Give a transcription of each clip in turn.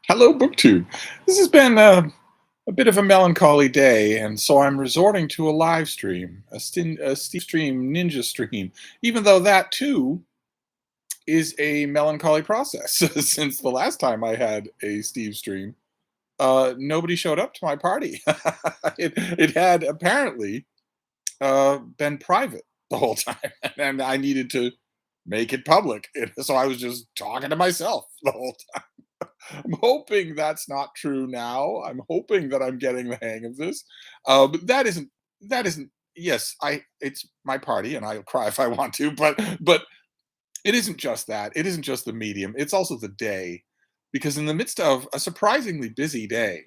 Hello, BookTube. This has been a bit of a melancholy day, and so I'm resorting to a live stream, a Steve Stream Ninja stream, even though that too is a melancholy process. Since the last time I had a Steve stream, nobody showed up to my party. It had apparently been private the whole time, and I needed to make it public. So I was just talking to myself the whole time. I'm hoping that's not true now. I'm hoping that I'm getting the hang of this. But that isn't. Yes, I. It's my party, and I'll cry if I want to. But it isn't just that. It isn't just the medium. It's also the day, because in the midst of a surprisingly busy day,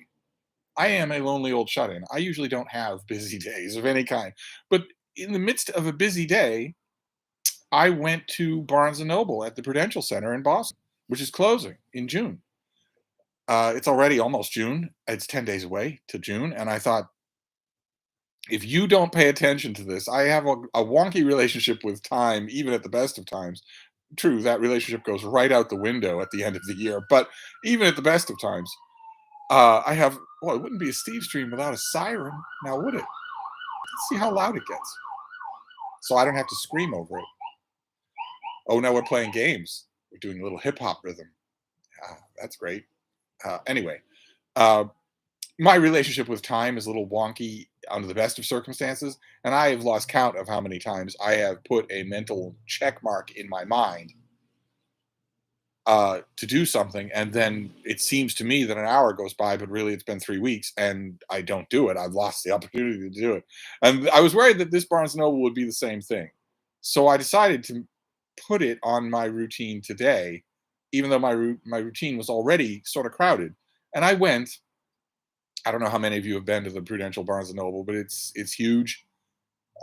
I am a lonely old shut-in. I usually don't have busy days of any kind, but in the midst of a busy day, I went to Barnes and Noble at the Prudential Center in Boston, which is closing in June. It's already almost June. It's 10 days away to June. And I thought, if you don't pay attention to this, I have a wonky relationship with time, even at the best of times. True, that relationship goes right out the window at the end of the year. But even at the best of times, I have, well, it wouldn't be a Steve stream without a siren, now would it? Let's see how loud it gets. So I don't have to scream over it. Oh, now we're playing games. We're doing a little hip hop rhythm. That's great. Anyway, uh, my relationship with time is a little wonky under the best of circumstances, and I have lost count of how many times I have put a mental check mark in my mind to do something, and then it seems to me that an hour goes by, but really it's been 3 weeks, and I don't do it. I've lost the opportunity to do it, and I was worried that this Barnes and Noble would be the same thing, so I decided to put it on my routine today, even though my routine was already sort of crowded, and I went. I don't know how many of you have been to the Prudential Barnes and Noble, but it's huge.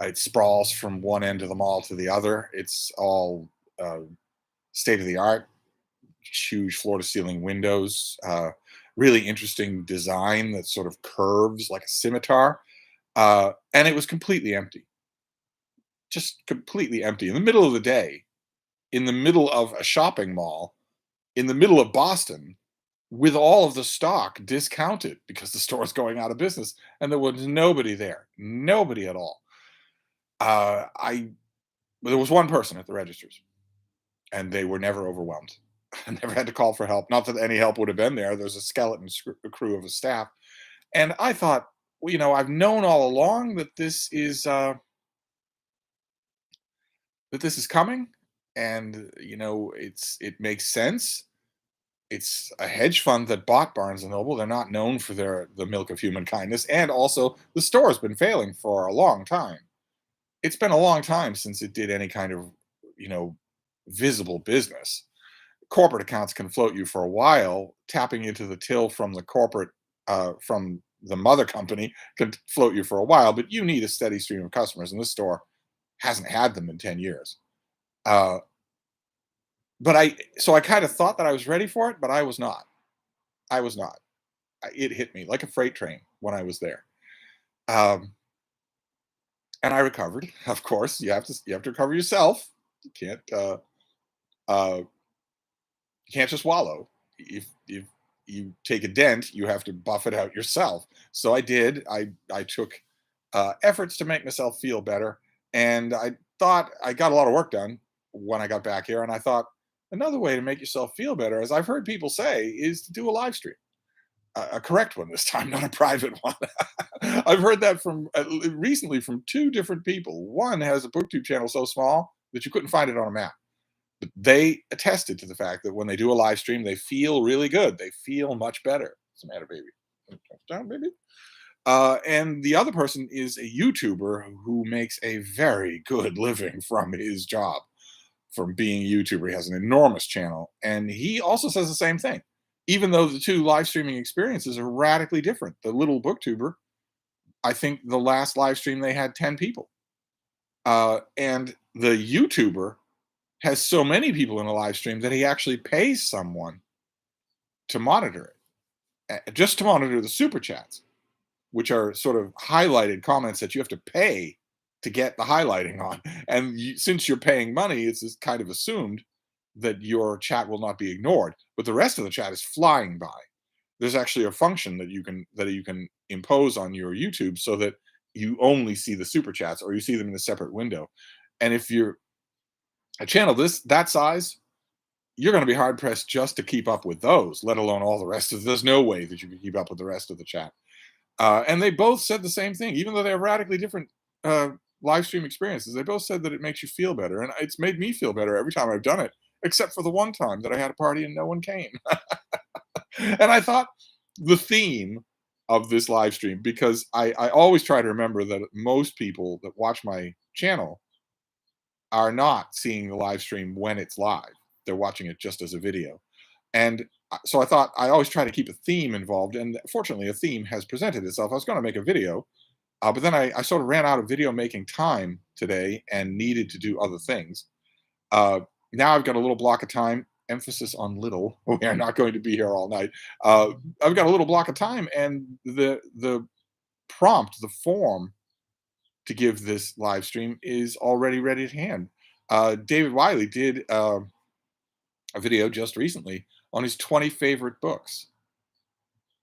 It sprawls from one end of the mall to the other. It's all state of the art, huge floor to ceiling windows, really interesting design that sort of curves like a scimitar, and it was completely empty, just completely empty in the middle of the day, in the middle of a shopping mall, in the middle of Boston, with all of the stock discounted because the store is going out of business, and there was nobody there, nobody at all. I There was one person at the registers, and they were never overwhelmed. I never had to call for help. Not that any help would have been there. There's a skeleton crew of a staff, and I thought, well, I've known all along that this is coming, and it makes sense. It's a hedge fund that bought Barnes and Noble. They're not known for the milk of human kindness, and also the store has been failing for a long time. It's been a long time since it did any kind of you know visible business. Corporate accounts can float you for a while. Tapping into the till from the corporate from the mother company can float you for a while, but you need a steady stream of customers, and this store hasn't had them in 10 years. Uh, but I kind of thought that I was ready for it, but I was not. I was not. It hit me like a freight train when I was there. Um, and I recovered. Of course, you have to recover yourself. You uh, you can't just wallow. If you take a dent, you have to buff it out yourself. So I did. I took efforts to make myself feel better, and I thought I got a lot of work done when I got back here. And I thought another way to make yourself feel better, as I've heard people say, is to do a live stream, a correct one this time, not a private one. I've heard that from recently from two different people. One has a booktube channel so small that you couldn't find it on a map. But they attested to the fact that when they do a live stream, they feel really good. They feel much better. What's the matter, baby? Down, baby. And the other person is a YouTuber who makes a very good living from his job, from being a YouTuber. He has an enormous channel, and he also says the same thing. Even though the two live streaming experiences are radically different. The little booktuber, I think the last live stream they had 10 people, and the YouTuber has so many people in a live stream that he actually pays someone to monitor it, just to monitor the super chats, which are sort of highlighted comments that you have to pay to get the highlighting on. And since you're paying money, it's just kind of assumed that your chat will not be ignored, but the rest of the chat is flying by. there's actually a function that you can impose on your YouTube so that you only see the super chats or you see them in a separate window. And if you're a channel this that size, you're going to be hard pressed just to keep up with those, let alone all the rest of. There's no way that you can keep up with the rest of the chat. And they both said the same thing, even though they have radically different uh, live stream experiences. They both said that it makes you feel better, and it's made me feel better every time I've done it, except for the one time that I had a party and no one came. And I thought the theme of this live stream, because I always try to remember that most people that watch my channel are not seeing the live stream when it's live. They're watching it just as a video. And so I thought I always try to keep a theme involved. And fortunately, a theme has presented itself. I was going to make a video, but then I sort of ran out of video making time today and needed to do other things. Uh, Now I've got a little block of time, emphasis on little. We are not going to be here all night. I've got a little block of time, and the prompt, the form to give this live stream is already ready at hand. David Wiley did a video just recently on his 20 favorite books,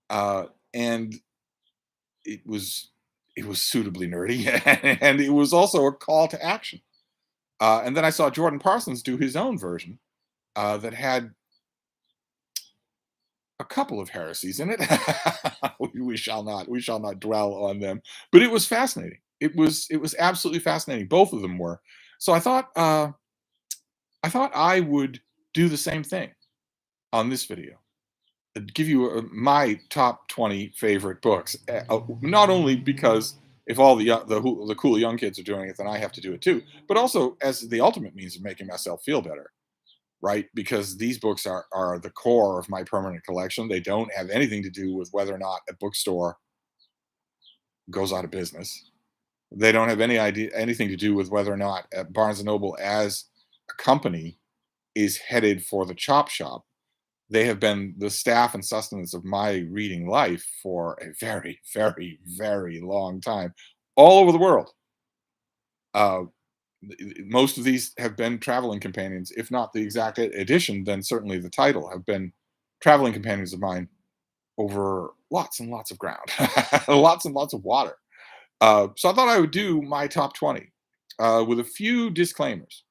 uh, and it was it was suitably nerdy, and it was also a call to action. And then I saw Jordan Parsons do his own version that had a couple of heresies in it. We shall not dwell on them, but it was fascinating. It was absolutely fascinating. Both of them were. So I thought I would do the same thing on this video. Give you my top 20 favorite books. Not only because if all the cool young kids are doing it, then I have to do it too, but also as the ultimate means of making myself feel better, right? Because these books are the core of my permanent collection. They don't have anything to do with whether or not a bookstore goes out of business. They don't have anything to do with whether or not Barnes and Noble as a company is headed for the chop shop. They have been the staff and sustenance of my reading life for a very, very, very long time, all over the world. Uh, Most of these have been traveling companions, if not the exact edition, then certainly the title have been traveling companions of mine over lots and lots of ground, lots and lots of water. So I thought I would do my top 20 with a few disclaimers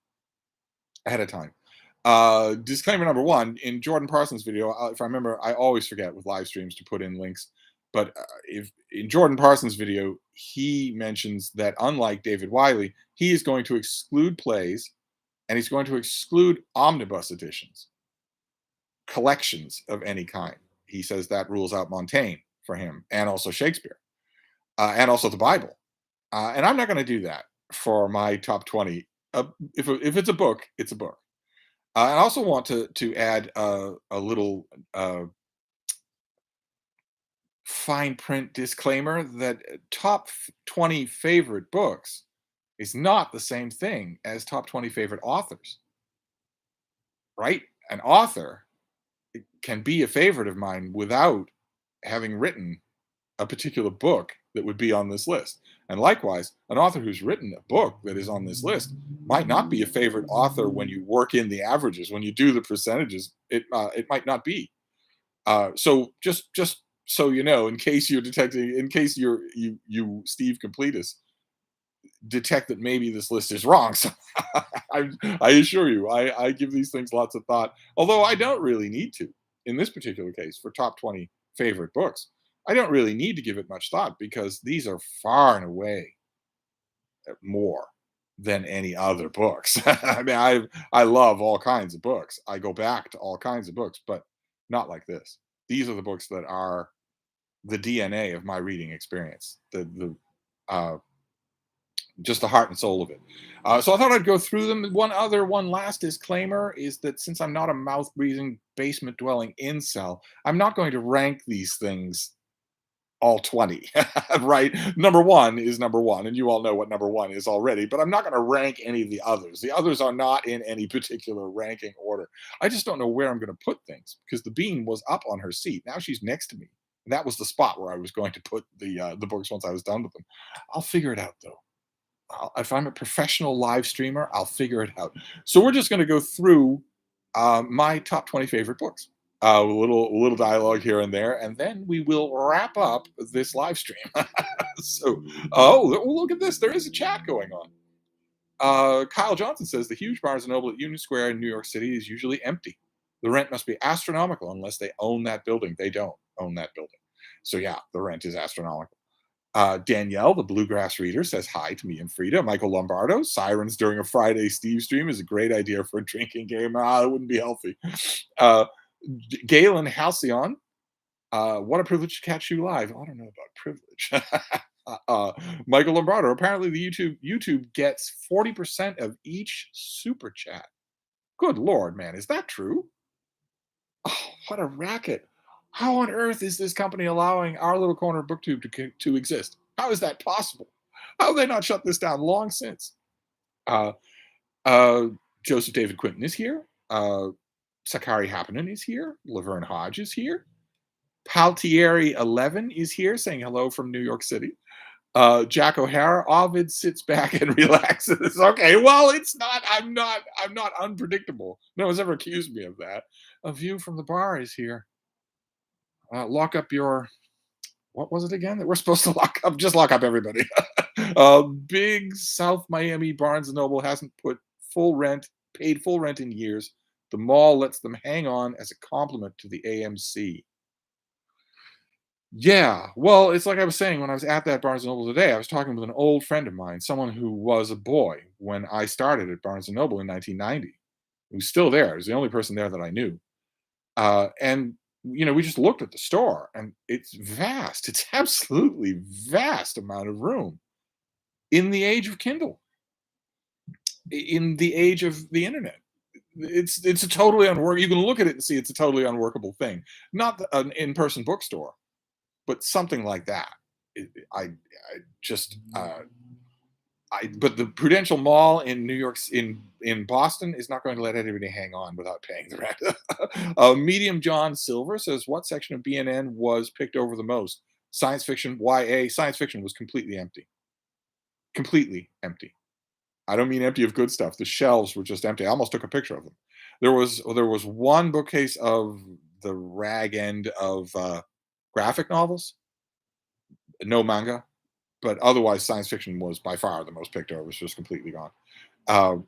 ahead of time. Disclaimer number one: in Jordan Parsons' video, if I remember, I always forget with live streams to put in links. But if in Jordan Parsons' video, he mentions that unlike David Wiley, he is going to exclude plays and he's going to exclude omnibus editions, collections of any kind. He says that rules out Montaigne for him, and also Shakespeare, and also the Bible. And I'm not going to do that for my top 20. If it's a book, it's a book. I also want to add a little fine print disclaimer that top 20 favorite books is not the same thing as top 20 favorite authors, right? An author can be a favorite of mine without having written a particular book that would be on this list. And likewise, an author who's written a book that is on this list might not be a favorite author when you work in the averages, when you do the percentages. It might not be. So just so you know, in case you're detecting, in case you Steve Completus detect that maybe this list is wrong. So I assure you, I give these things lots of thought. Although I don't really need to in this particular case for top 20 favorite books. I don't really need to give it much thought because these are far and away more than any other books. I mean, I love all kinds of books. I go back to all kinds of books, but not like this. These are the books that are the DNA of my reading experience. The uh, just the heart and soul of it. So I thought I'd go through them. One last disclaimer is that since I'm not a mouth breathing, basement dwelling incel, I'm not going to rank these things all 20, right? Number one is number one, and you all know what number one is already, but I'm not going to rank any of the others. The others are not in any particular ranking order. I just don't know where I'm going to put things because the bean was up on her seat. Now she's next to me. And that was the spot where I was going to put the books once I was done with them. I'll figure it out though. If I'm a professional live streamer, I'll figure it out. So we're just going to go through my top 20 favorite books. A little dialogue here and there, and then we will wrap up this live stream. So, oh, look at this. There is a chat going on. Kyle Johnson says the huge Barnes and Noble at Union Square in New York City is usually empty. The rent must be astronomical unless they own that building. They don't own that building. So yeah, the rent is astronomical. Danielle, the Bluegrass Reader, says hi to me and Frida. Michael Lombardo, sirens during a Friday Steve stream is a great idea for a drinking game. It wouldn't be healthy. Uh, Galen Halcyon, what a privilege to catch you live. I don't know about privilege. Michael Lombardo, apparently the YouTube gets 40% of each super chat. Good Lord, man, is that true? Oh, what a racket. How on earth is this company allowing our little corner of booktube to exist? How is that possible? How have they not shut this down long since? Uh, uh, Joseph David Quinton is here. Sakari Happening is here. Laverne Hodge is here. Paltieri11 is here saying hello from New York City. Jack O'Hara, Ovid sits back and relaxes. Okay, well, it's not. I'm not unpredictable. No one's ever accused me of that. A view from the bar is here. Lock up your. What was it again that we're supposed to lock up? Just lock up everybody. Big South Miami Barnes and Noble hasn't paid full rent in years. The mall lets them hang on as a compliment to the AMC. Yeah, well, it's like I was saying when I was at that Barnes& Noble today, I was talking with an old friend of mine, someone who was a boy when I started at Barnes& Noble in 1990. He was still there. He was the only person there that I knew. And we just looked at the store, and it's vast. It's absolutely vast amount of room in the age of Kindle, in the age of the internet. It's a totally unworkable. You can look at it and see it's a totally unworkable thing. Not an in-person bookstore, but something like that. I just but the Prudential Mall in New York in Boston is not going to let anybody hang on without paying the rent. Medium John Silver says, what section of BNN was picked over the most? Science fiction, YA. Science fiction was completely empty. Completely empty. I don't mean empty of good stuff. The shelves were just empty. I almost took a picture of them. There was one bookcase of the rag end of graphic novels, no manga, but otherwise science fiction was by far the most picked over. It was just completely gone.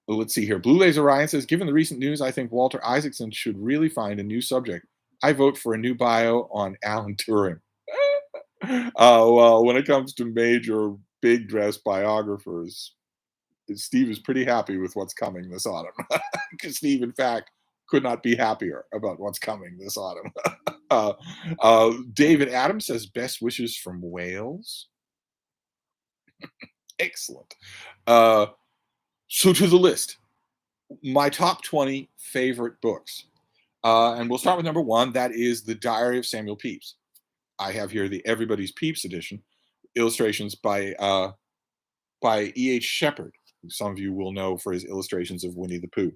Let's see here. Blue Laser Ryan says, given the recent news, I think Walter Isaacson should really find a new subject. I vote for a new bio on Alan Turing. Well, when it comes to major big dress biographers, Steve is pretty happy with what's coming this autumn. Because Steve, in fact, could not be happier about what's coming this autumn. David Adams says, best wishes from Wales. Excellent. So to the list, my top 20 favorite books. And we'll start with number 1. That is The Diary of Samuel Pepys. I have here the Everybody's Pepys edition, illustrations by E.H. Shepard, who some of you will know for his illustrations of Winnie the Pooh.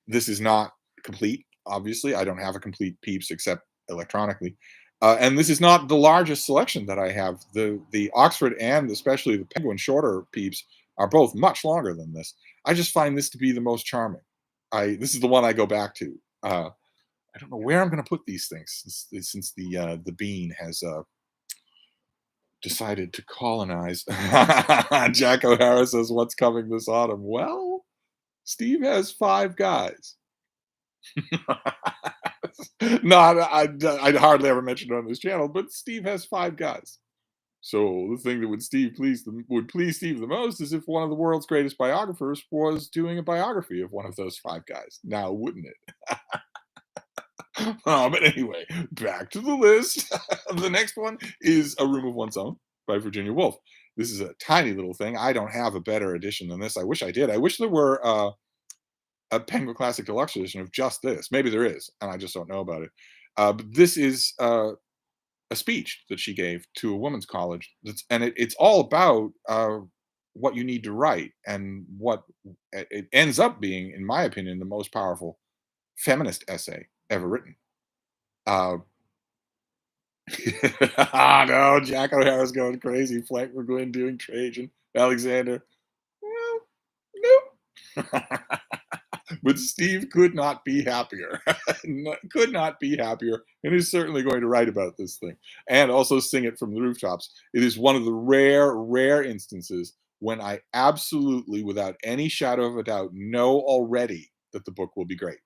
This is not complete, obviously. I don't have a complete Pepys except electronically. And this is not the largest selection that I have. The Oxford and especially the Penguin shorter Pepys are both much longer than this. I just find this to be the most charming. This is the one I go back to. I don't know where I'm going to put these things since the bean has decided to colonize. Jack O'Hara says, what's coming this autumn? Well, Steve has 5 guys. No, I'd hardly ever mention it on this channel, but Steve has 5 guys. So the thing that would please Steve the most is if one of the world's greatest biographers was doing a biography of one of those 5 guys. Now, wouldn't it? But anyway, back to the list. The next one is A Room of One's Own by Virginia Woolf. This is a tiny little thing. I don't have a better edition than this. I wish I did. I wish there were a Penguin Classic Deluxe edition of just this. Maybe there is, and I just don't know about it. But this is a speech that she gave to a women's college. It's all about what you need to write and what it ends up being, in my opinion, the most powerful feminist essay ever written. No, Jack O'Hara's going crazy. Frank McGuinn doing Trajan. Alexander. Well, nope. But Steve could not be happier. Could not be happier, and is certainly going to write about this thing and also sing it from the rooftops. It is one of the rare, rare instances when I absolutely, without any shadow of a doubt, know already that the book will be great.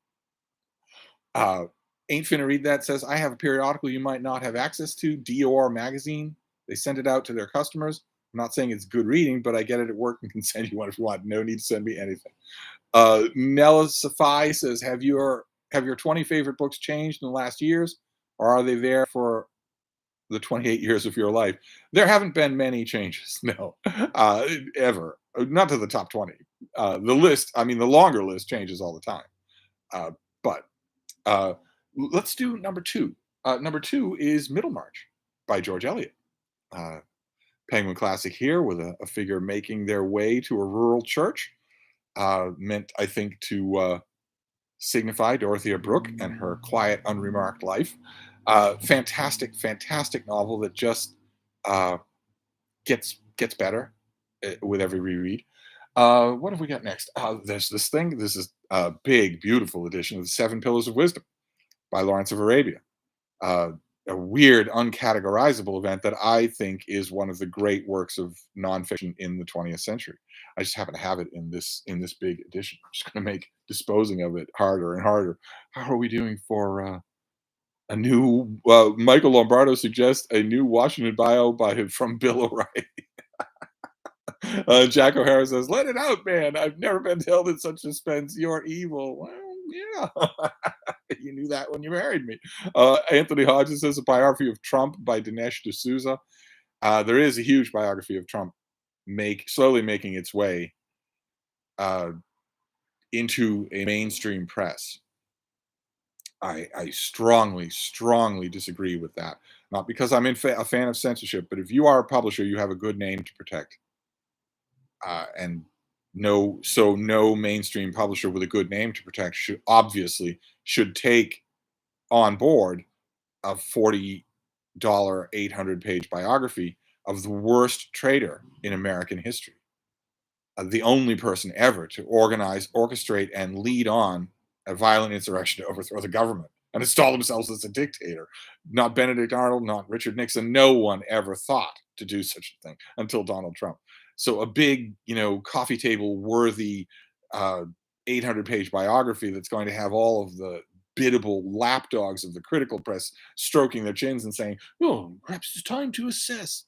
Uh, Ain't Finna Read That says, I have a periodical you might not have access to, DOR Magazine. They send it out to their customers. I'm not saying it's good reading, but I get it at work and can send you one if you want. No need to send me anything. Nella Safai says, have your 20 favorite books changed in the last years, or are they there for the 28 years of your life? There haven't been many changes, no, ever. Not to the top 20. The list, I mean, the longer list changes all the time. Uh, but uh, let's do number two. Number two is Middlemarch by George Eliot. Uh, Penguin classic here with a figure making their way to a rural church, meant, I think, to signify Dorothea Brooke and her quiet, unremarked life. Fantastic, fantastic novel that just uh, gets better with every reread. What have we got next? There's this thing. This is a big, beautiful edition of the Seven Pillars of Wisdom by Lawrence of Arabia. Uh, a weird, uncategorizable event that I think is one of the great works of nonfiction in the 20th century. I just happen to have it in this big edition. I'm just going to make disposing of it harder and harder. How are we doing for a new? Michael Lombardo suggests a new Washington bio by from Bill O'Reilly. Jack O'Hara says, "Let it out, man. I've never been held in such suspense. You're evil." Well, yeah. You knew that when you married me. Anthony Hodges says a biography of Trump by Dinesh D'Souza. There is a huge biography of Trump slowly making its way uh, into a mainstream press. I strongly, strongly disagree with that. Not because I'm a fan of censorship, but if you are a publisher, you have a good name to protect. And no mainstream publisher with a good name to protect should take on board a $40 800-page biography of the worst traitor in American history, the only person ever to organize, orchestrate, and lead on a violent insurrection to overthrow the government and install themselves as a dictator. Not Benedict Arnold, not Richard Nixon. No one ever thought to do such a thing until Donald Trump. So a big, coffee table worthy 800-page biography that's going to have all of the biddable lapdogs of the critical press stroking their chins and saying, "Oh, perhaps it's time to assess."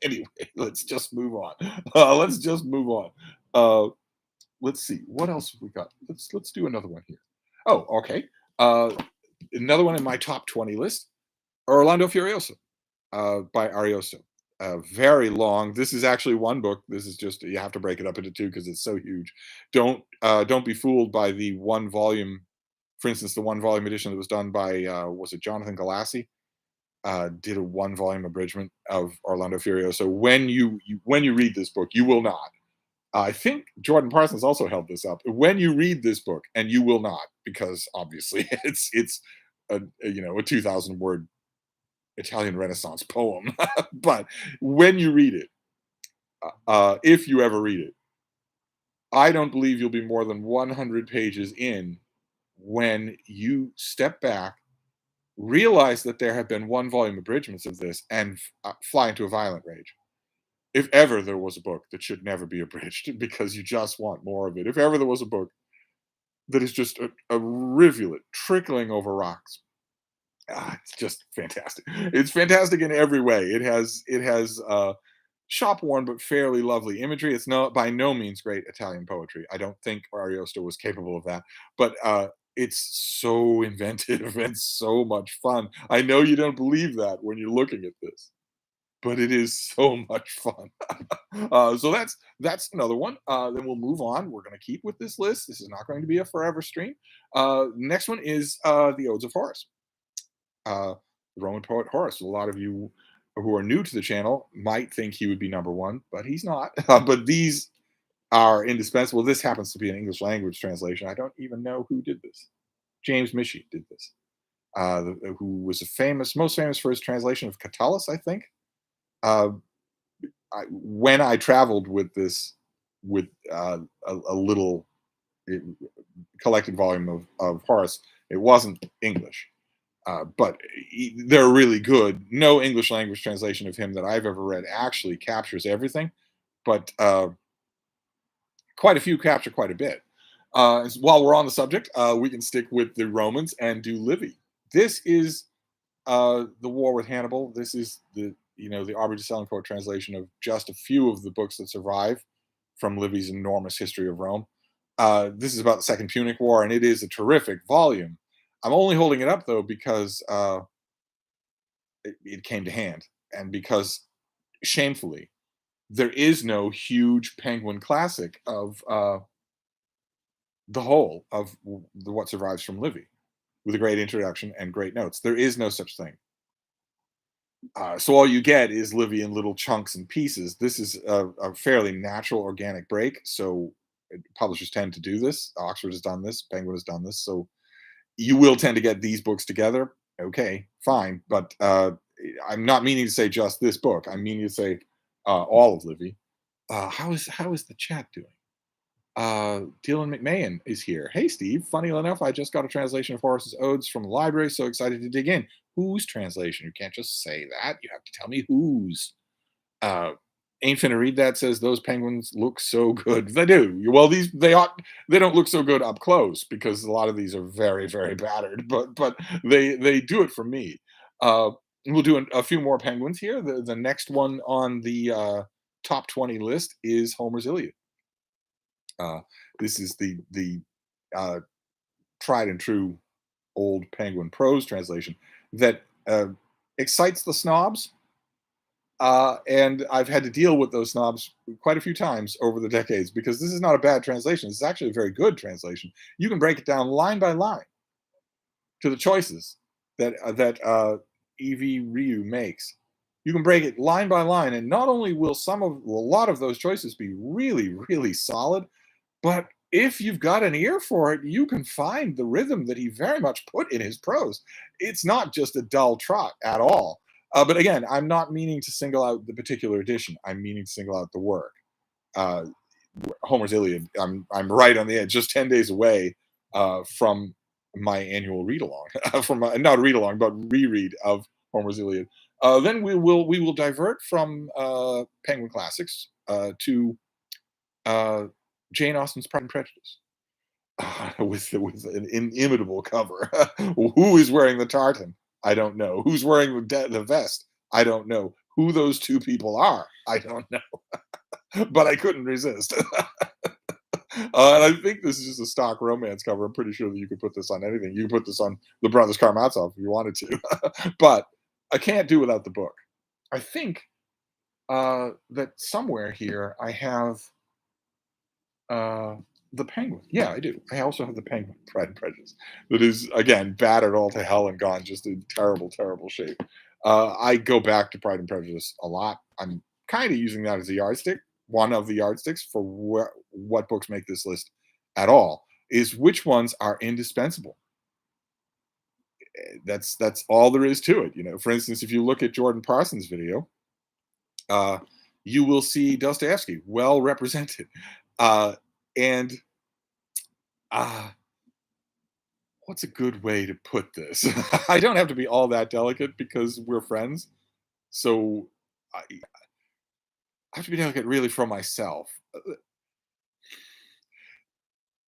Anyway, let's just move on. Let's just move on. Uh, let's see what else have we got. Let's do another one here. Oh, okay. Uh, Another one in my top 20 list: Orlando Furioso by Ariosto. Very long. This is actually one book. This is just, you have to break it up into two because it's so huge. Don't be fooled by the one volume. For instance, the one volume edition that was done by was it Jonathan Galassi? Did a one volume abridgment of Orlando Furioso. When you read this book, you will not. I think Jordan Parsons also held this up. When you read this book, and you will not, because obviously it's a 2,000 word Italian Renaissance poem. But when you read it, if you ever read it, I don't believe you'll be more than 100 pages in when you step back, realize that there have been one volume abridgments of this, and fly into a violent rage. If ever there was a book that should never be abridged because you just want more of it, if ever there was a book that is just a rivulet trickling over rocks, it's just fantastic. It's fantastic in every way. It has shop worn but fairly lovely imagery. It's by no means great Italian poetry. I don't think Ariosto was capable of that, but it's so inventive and so much fun. I know you don't believe that when you're looking at this, but it is so much fun. So that's another one. Then we'll move on. We're going to keep with this list. This is not going to be a forever stream. Next one is the Odes of Horus. The Roman poet Horace. A lot of you who are new to the channel might think he would be number one, but he's not. But these are indispensable. This happens to be an English language translation. I don't even know who did this. James Michie did this, who was most famous for his translation of Catullus, I think. Uh, when I traveled with this with a little uh, collected volume of Horace. It wasn't English, but they're really good. No English language translation of him that I've ever read actually captures everything, but quite a few capture quite a bit. While we're on the subject, we can stick with the Romans and do Livy. This is the war with Hannibal. This is the Aubrey de Selincourt translation of just a few of the books that survive from Livy's enormous history of Rome. This is about the Second Punic War, and it is a terrific volume. I'm only holding it up though because it came to hand, and because shamefully there is no huge Penguin classic of the whole of what survives from Livy, with a great introduction and great notes. There is no such thing. So all you get is Livy in little chunks and pieces. This is a fairly natural, organic break. So publishers tend to do this. Oxford has done this. Penguin has done this. So you will tend to get these books together. Okay, fine. But I'm not meaning to say just this book. I'm meaning to say all of Livy. How is the chat doing? Dylan McMahon is here. Hey, Steve. Funny enough, I just got a translation of Horace's Odes from the library. So excited to dig in. Whose translation? You can't just say that. You have to tell me whose. Uh, Ain't finna read that says those penguins look so good. They do. Well, they don't look so good up close because a lot of these are very very battered. But they do it for me. Uh, we'll do a few more penguins here. The next one on the top 20 list is Homer's Iliad. Uh, this is the uh, tried and true old Penguin prose translation that excites the snobs, and I've had to deal with those snobs quite a few times over the decades because this is not a bad translation. It's actually a very good translation. You can break it down line by line to the choices that Evie Ryu makes. You can break it line by line, and not only will a lot of those choices be really, really solid, but if you've got an ear for it, you can find the rhythm that he very much put in his prose. It's not just a dull trot at all. But again, I'm not meaning to single out the particular edition. I'm meaning to single out the work. Uh, Homer's Iliad. I'm right on the edge, just 10 days away from my annual read along, from not read along, but reread of Homer's Iliad. Then we will divert from Penguin Classics to uh, Jane Austen's Pride and Prejudice, with an inimitable cover. Who is wearing the tartan? I don't know. Who's wearing the vest? I don't know. Who those two people are? I don't know. But I couldn't resist. And I think this is just a stock romance cover. I'm pretty sure that you could put this on anything. You could put this on the Brothers Karamazov if you wanted to. But I can't do without the book. I think that somewhere here I have uh, the Penguin. Yeah, I do. I also have the Penguin, Pride and Prejudice, that is again battered all to hell and gone, just in terrible, terrible shape. I go back to Pride and Prejudice a lot. I'm kind of using that as a yardstick. One of the yardsticks for what books make this list at all is which ones are indispensable. That's all there is to it. For instance, if you look at Jordan Parsons' video, uh, you will see Dostoevsky well represented. And uh, what's a good way to put this? I don't have to be all that delicate because we're friends. So I have to be delicate really for myself.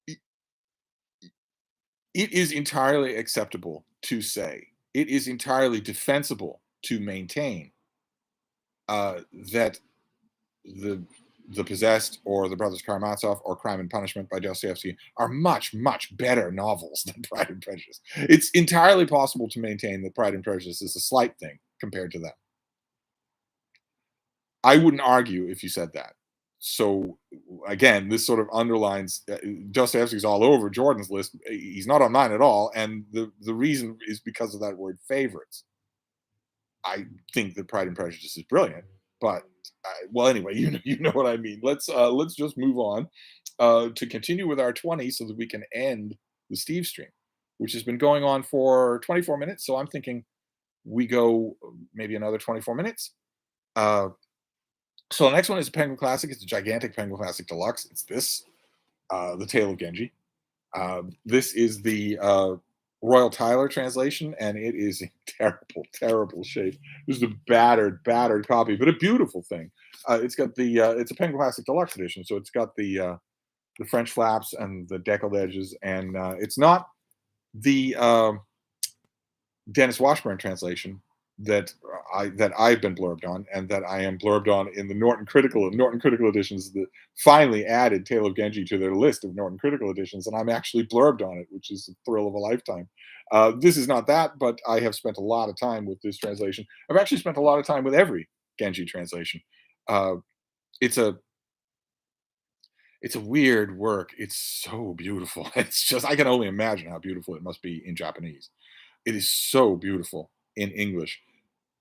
It it is entirely acceptable to say, it is entirely defensible to maintain that the the Possessed or the Brothers Karamazov or Crime and Punishment by Dostoevsky are much, much better novels than Pride and Prejudice. It's entirely possible to maintain that Pride and Prejudice is a slight thing compared to them. I wouldn't argue if you said that. So again, this sort of underlines Dostoevsky's all over Jordan's list. He's not on mine at all, and the reason is because of that word favorites. I think that Pride and Prejudice is brilliant, but well, anyway, you know what I mean. Let's just move on to continue with our 20 so that we can end the Steve stream, which has been going on for 24 minutes. So I'm thinking we go maybe another 24 minutes. Uh, So the next one is a Penguin Classic. It's a gigantic Penguin Classic Deluxe. It's this, The Tale of Genji. This is the Royal Tyler translation, and it is in terrible, terrible shape. This is a battered, battered copy, but a beautiful thing. It's got it's a Penguin Classic Deluxe edition, so it's got the French flaps and the deckled edges, and it's not the Dennis Washburn translation that I've been blurbed on, and that I am blurbed on in the Norton Critical editions that finally added Tale of Genji to their list of Norton Critical editions, and I'm actually blurbed on it, which is a thrill of a lifetime. This is not that, but I have spent a lot of time with this translation. I've actually spent a lot of time with every Genji translation. Uh, it's a it's a weird work. It's so beautiful. It's just I can only imagine how beautiful it must be in Japanese. It is so beautiful in English,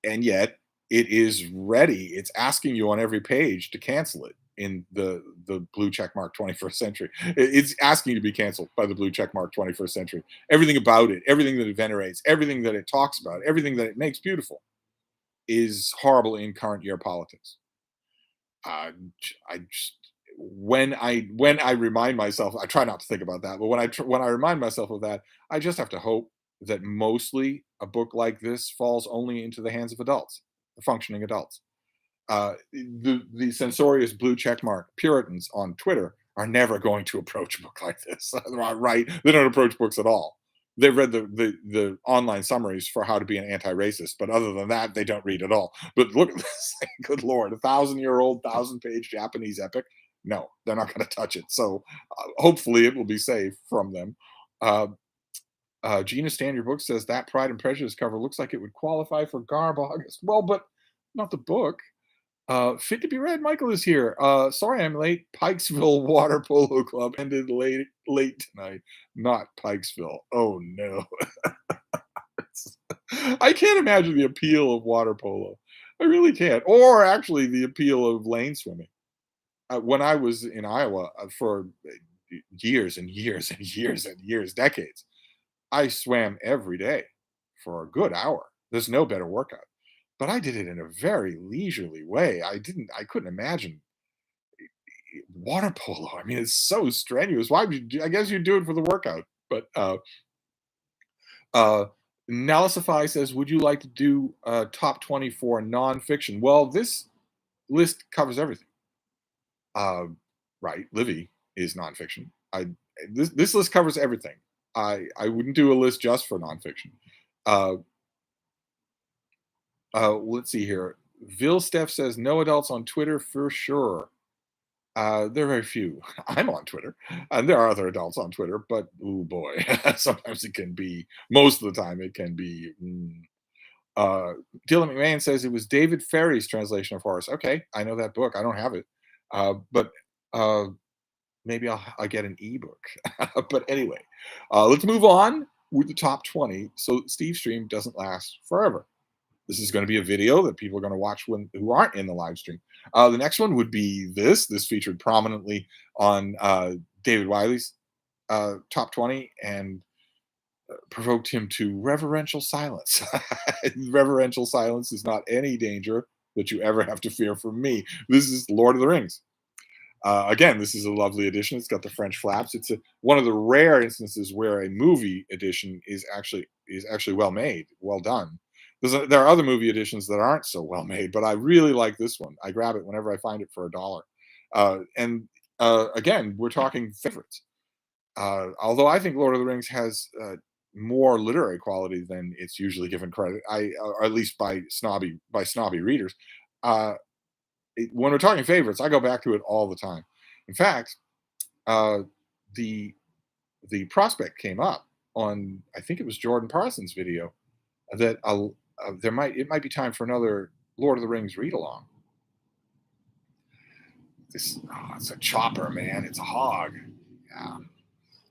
and yet it is ready. It's asking you on every page to cancel it in the blue check mark 21st century. It's asking you to be canceled by the blue check mark 21st century. Everything about it, everything that it venerates, everything that it talks about, everything that it makes beautiful is horrible in current year politics. I just when I remind myself, I try not to think about that, but when I remind myself of that, I just have to hope that mostly a book like this falls only into the hands of adults, functioning adults. The censorious blue checkmark Puritans on Twitter are never going to approach a book like this, right? They don't approach books at all. They've read the online summaries for how to be an anti-racist, but other than that, they don't read at all. But look at this thing, good lord, 1,000-year-old, 1,000-page Japanese epic. No, they're not going to touch it. So hopefully, it will be safe from them. Uh, Gina Stan, your book says that Pride and Prejudice cover looks like it would qualify for Garb August. Well, but not the book. Fit to be read. Michael is here. Sorry I'm late. Pikesville Water Polo Club ended late tonight. Not Pikesville. Oh no. I can't imagine the appeal of water polo. I really can't. Or actually the appeal of lane swimming. When I was in Iowa for years and years and years and years, decades, I swam every day for a good hour. There's no better workout. But I did it in a very leisurely way. I couldn't imagine water polo. I mean, it's so strenuous. Why would you do, I guess you do it for the workout. But uh Nalisify says, would you like to do top 20 for nonfiction? Well, this list covers everything. Uh, right. Livy is nonfiction. This list covers everything. I wouldn't do a list just for nonfiction. Uh, let's see here. Vil Steph says no adults on Twitter for sure. There are very few. I'm on Twitter, and there are other adults on Twitter, but oh boy, sometimes it can be. Most of the time, it can be. Dylan McMahon says it was David Ferry's translation of Horus. Okay, I know that book. I don't have it, but maybe I'll get an ebook. But anyway, let's move on with the top 20. So Stevestream doesn't last forever. This is going to be a video that people are going to watch who aren't in the live stream. The next one would be this. This featured prominently on David Wiley's top 20 and provoked him to reverential silence. Reverential silence is not any danger that you ever have to fear from me. This is Lord of the Rings. Again, this is a lovely edition. It's got the French flaps. It's one of the rare instances where a movie edition is actually well made, well done. There are other movie editions that aren't so well made, but I really like this one. I grab it whenever I find it for $1. And again, we're talking favorites. Although I think Lord of the Rings has more literary quality than it's usually given credit, or at least by snobby readers. When we're talking favorites, I go back to it all the time. In fact, uh, the prospect came up on, I think it was Jordan Parsons' video, that it might be time for another Lord of the Rings read along. It's a chopper, man. It's a hog. Yeah,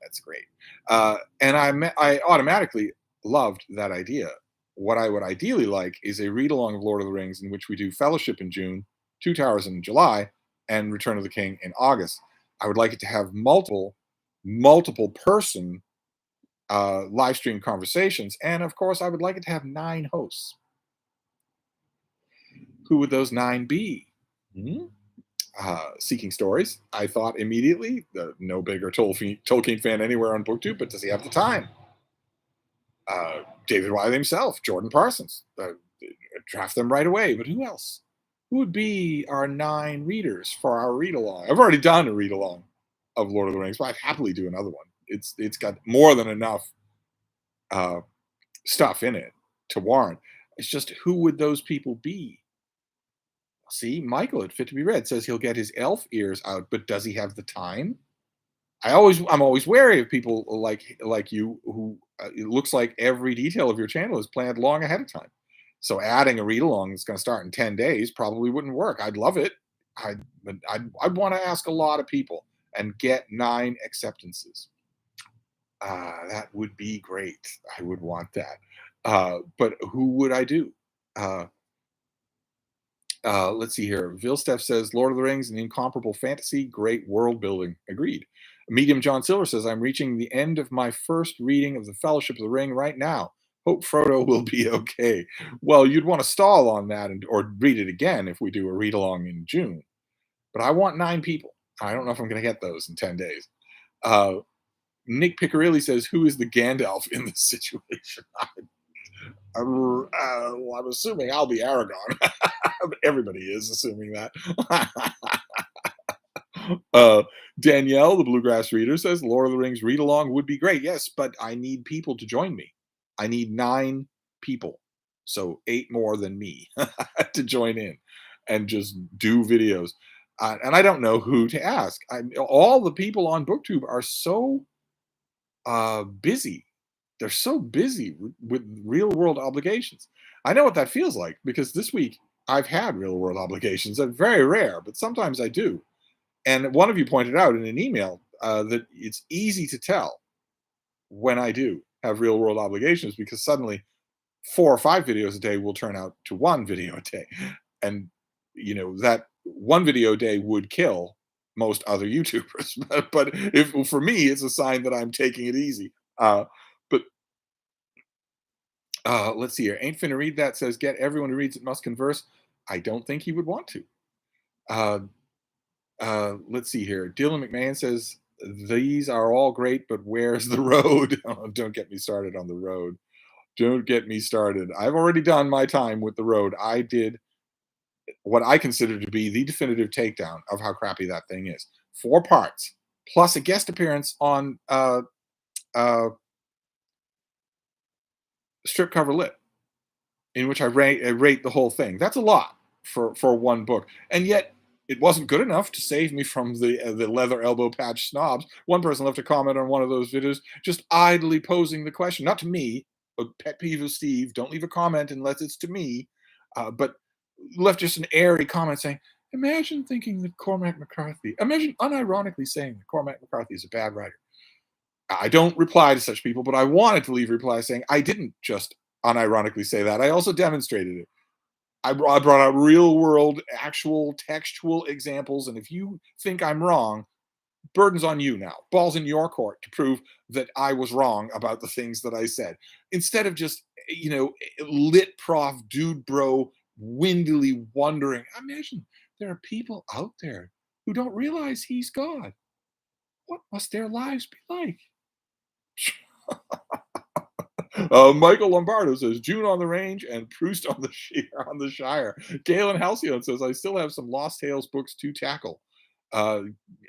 that's great. And I automatically loved that idea. What I would ideally like is a read along of Lord of the Rings in which we do Fellowship in June, Two Towers in July, and Return of the King in August. I would like it to have multiple person live stream conversations, and of course, I would like it to have 9 hosts. Who would those 9 be? Mhm. Seeking Stories. I thought immediately, no bigger Tolkien fan anywhere on BookTube, but does he have the time? David Wiley himself, Jordan Parsons. Draft them right away. But who else? Who would be our 9 readers for our read along? I've already done a read along of Lord of the Rings, but I'd happily do another one. It's got more than enough uh, stuff in it to warrant. It's just who would those people be? See, Michael at Fit to Be Read says he'll get his elf ears out, but does he have the time? I'm always wary of people like you who it looks like every detail of your channel is planned long ahead of time. So adding a read along that's going to start in 10 days probably wouldn't work. I'd love it. I'd want to ask a lot of people and get 9 acceptances. That would be great. I would want that. But who would I do? Uh, let's see here. Vilsteph says Lord of the Rings, an incomparable fantasy, great world building. Agreed. Medium John Silver says I'm reaching the end of my first reading of the Fellowship of the Ring right now. Hope Frodo will be okay. Well, you'd want to stall on that or read it again if we do a read along in June. But I want 9 people. I don't know if I'm going to get those in 10 days. Uh, Nick Piccirilli says, "Who is the Gandalf in this situation?" Well, I'm assuming I'll be Aragorn. Everybody is assuming that. uh, Danielle, the Bluegrass Reader, says Lord of the Rings read along would be great. Yes, but I need people to join me. I need 9 people, so 8 more than me to join in and just do videos. And I don't know who to ask. All the people on BookTube are so busy. They're so busy with real world obligations. I know what that feels like because this week I've had real world obligations. They're very rare, but sometimes I do. And one of you pointed out in an email that it's easy to tell when I do have real world obligations because suddenly 4 or 5 videos a day will turn out to 1 video a day. And, that 1 video a day would kill most other YouTubers. But if for me, it's a sign that I'm taking it easy. But let's see here. Ain't finna read that says get everyone who reads it must converse. I don't think he would want to. Uh, let's see here. Dylan McMahon says these are all great, but where's the road? Oh, don't get me started on the road. Don't get me started. I've already done my time with the road. I did what I consider to be the definitive takedown of how crappy that thing is. 4 parts plus a guest appearance on uh, Strip Cover Lit, in which I rate the whole thing. That's a lot for 1 book, and yet it wasn't good enough to save me from the leather elbow patch snobs. One person left a comment on one of those videos, just idly posing the question, not to me, a pet peeve of Steve. Don't leave a comment unless it's to me, but left just an airy comment saying, "Imagine thinking that Cormac McCarthy. Imagine unironically saying that Cormac McCarthy is a bad writer." I don't reply to such people, but I wanted to leave a reply saying I didn't just unironically say that. I also demonstrated it. I brought out real world, actual textual examples. And if you think I'm wrong, burden's on you now. Ball's in your court to prove that I was wrong about the things that I said. Instead of just, lit prof, dude bro, windily wondering, imagine there are people out there who don't realize he's God. What must their lives be like? Michael Lombardo says June on the range and Proust on the Shire. Galen Halcyon says I still have some Lost Tales books to tackle. Uh,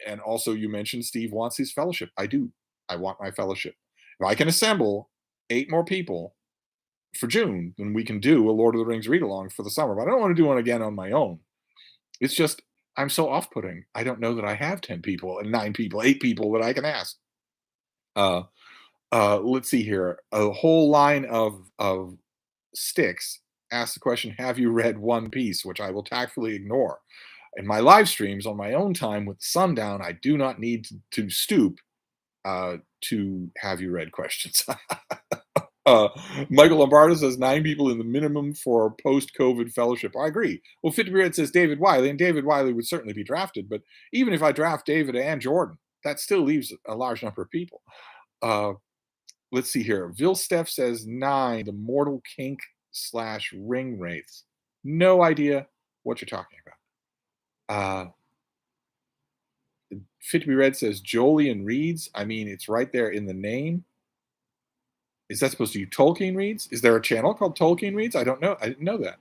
and also, you mentioned Steve wants his fellowship. I do. I want my fellowship. If I can assemble 8 more people for June, then we can do a Lord of the Rings read along for the summer. But I don't want to do one again on my own. It's just I'm so off putting. I don't know that I have 10 people and 9 people, 8 people that I can ask. Uh, let's see here. A whole line of sticks asks the question, "Have you read One Piece?" Which I will tactfully ignore. In my live streams on my own time with the sun down, I do not need to stoop to have you read questions. uh, Michael Lombardo says 9 people in the minimum for post-COVID fellowship. I agree. Well, Fit to Be Read says David Wiley, and David Wiley would certainly be drafted. But even if I draft David and Jordan, that still leaves a large number of people. Uh, let's see here. Vilsteph says 9, the Mortal Kink / Ring Wraiths. No idea what you're talking about. Uh, Fit to be Read says Jolien reads. I mean, it's right there in the name. Is that supposed to be Tolkien reads? Is there a channel called Tolkien reads? I don't know. I didn't know that.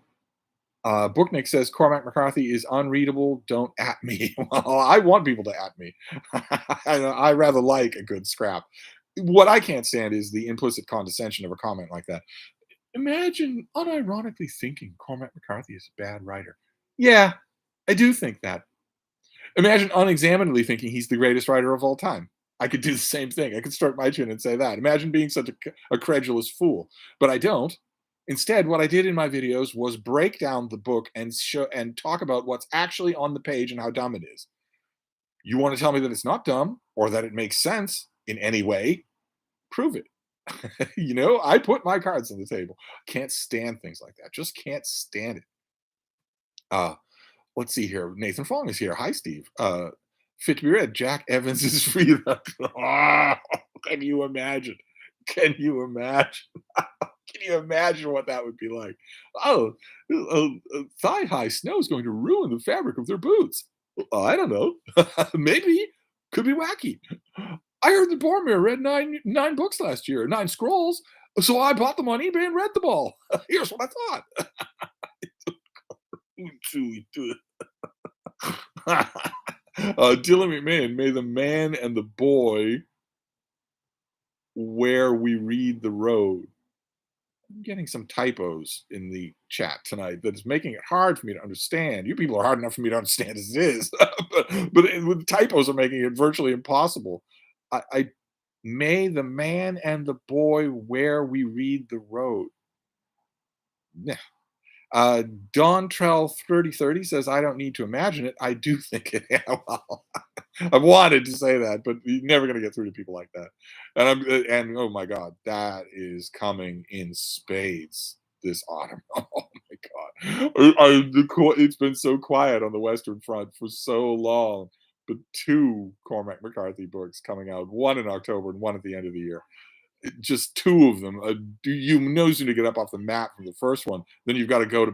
Booknick says Cormac McCarthy is unreadable. Don't at me. Well, I want people to at me. I rather like a good scrap. What I can't stand is the implicit condescension of a comment like that. Imagine unironically thinking Cormac McCarthy is a bad writer. Yeah, I do think that. Imagine unexaminedly thinking he's the greatest writer of all time. I could do the same thing. I could start my chin and say that. Imagine being such a credulous fool, but I don't. Instead, what I did in my videos was break down the book and show and talk about what's actually on the page and how dumb it is. You want to tell me that it's not dumb or that it makes sense in any way? Prove it. I put my cards on the table. Can't stand things like that. Just can't stand it. Uh, let's see here. Nathan Fong is here. Hi, Steve. Fit to be read. Jack Evans is free. Can you imagine? Can you imagine? Can you imagine what that would be like? Oh, thigh-high snow is going to ruin the fabric of their boots. I don't know. Maybe. Could be wacky. I heard that Boromir read nine books last year, 9 scrolls. So I bought them on eBay and read them all. Here's what I thought. Dylan McMahon, may the man and the boy where we read the road. I'm getting some typos in the chat tonight that is making it hard for me to understand. You people are hard enough for me to understand as it is, but typos are making it virtually impossible. I may the man and the boy where we read the road. Yeah. Don Trell 3030 says, I don't need to imagine it. I do think it. Yeah, well, I wanted to say that, but you're never going to get through to people like that. And oh my God, that is coming in spades this autumn. Oh my God. It's been so quiet on the Western Front for so long, but 2 Cormac McCarthy books coming out, one in October and one at the end of the year. Just 2 of them. You know, as soon to get up off the mat from the first one, then you've got to go to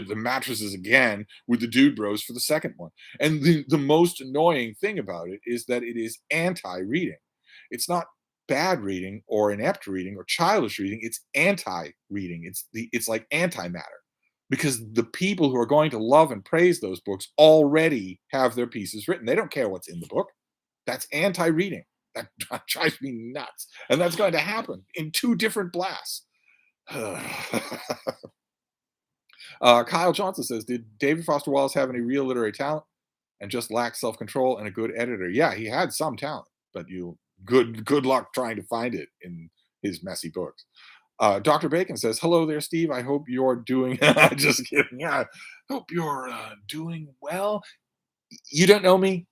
the mattresses again with the dude bros for the second one. And the most annoying thing about it is that it is anti-reading. It's not bad reading or inept reading or childish reading. It's anti-reading. It's like antimatter, because the people who are going to love and praise those books already have their pieces written. They don't care what's in the book. That's anti-reading. That drives me nuts. And that's going to happen in 2 different blasts. Kyle Johnson says, did David Foster Wallace have any real literary talent and just lack self-control and a good editor? Yeah, he had some talent, but good luck trying to find it in his messy books. Dr. Bacon says, hello there, Steve. I hope you're doing, just kidding. Yeah, hope you're doing well. You don't know me.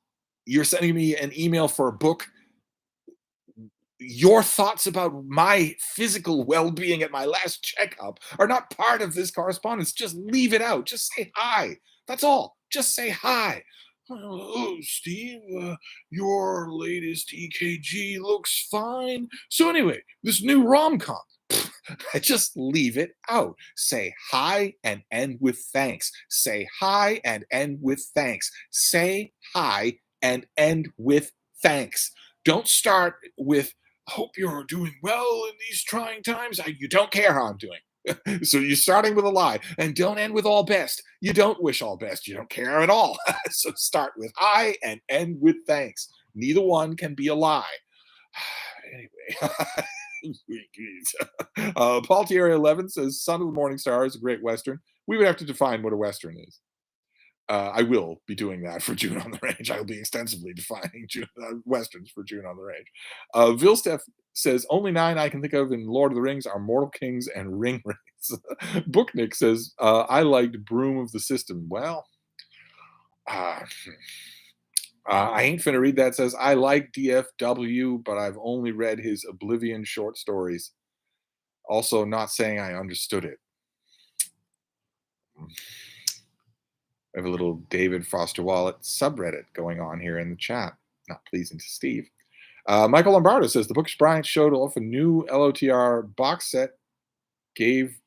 You're sending me an email for a book. Your thoughts about my physical well-being at my last checkup are not part of this correspondence. Just leave it out. Just say hi. That's all. Just say hi. Oh, Steve, your latest EKG looks fine. So anyway, this new rom-com, just leave it out. Say hi and end with thanks. Say hi and end with thanks. Say hi and end with thanks. Don't start with, hope you're doing well in these trying times. You don't care how I'm doing. So you're starting with a lie, and don't end with all best. You don't wish all best. You don't care at all. So start with hi and end with thanks. Neither one can be a lie. Anyway. Paul Thierry 11 says, Son of the Morning Star is a great Western. We would have to define what a Western is. I will be doing that for June on the Range. I will be extensively defining Westerns for June on the Range. Vilstef says, only 9 I can think of in Lord of the Rings are Mortal Kings and Ring Wraiths. Booknick says, I liked Broom of the System. Well, I ain't finna read that. Says, I like DFW, but I've only read his Oblivion short stories. Also, not saying I understood it. I have a little David Foster Wallace subreddit going on here in the chat. Not pleasing to Steve. Michael Lombardo says, the Bookish Bryant showed off a new LOTR box set, gave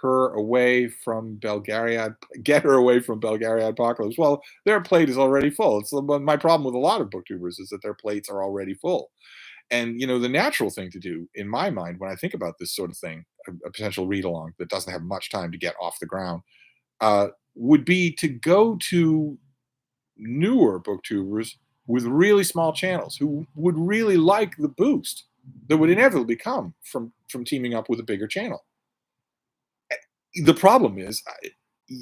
her away from Belgariad, get her away from Belgariad Apocalypse. Well, their plate is already full. It's my problem with a lot of booktubers is that their plates are already full. And the natural thing to do, in my mind, when I think about this sort of thing, a potential read along that doesn't have much time to get off the ground, would be to go to newer booktubers with really small channels who would really like the boost that would inevitably come from teaming up with a bigger channel. The problem is,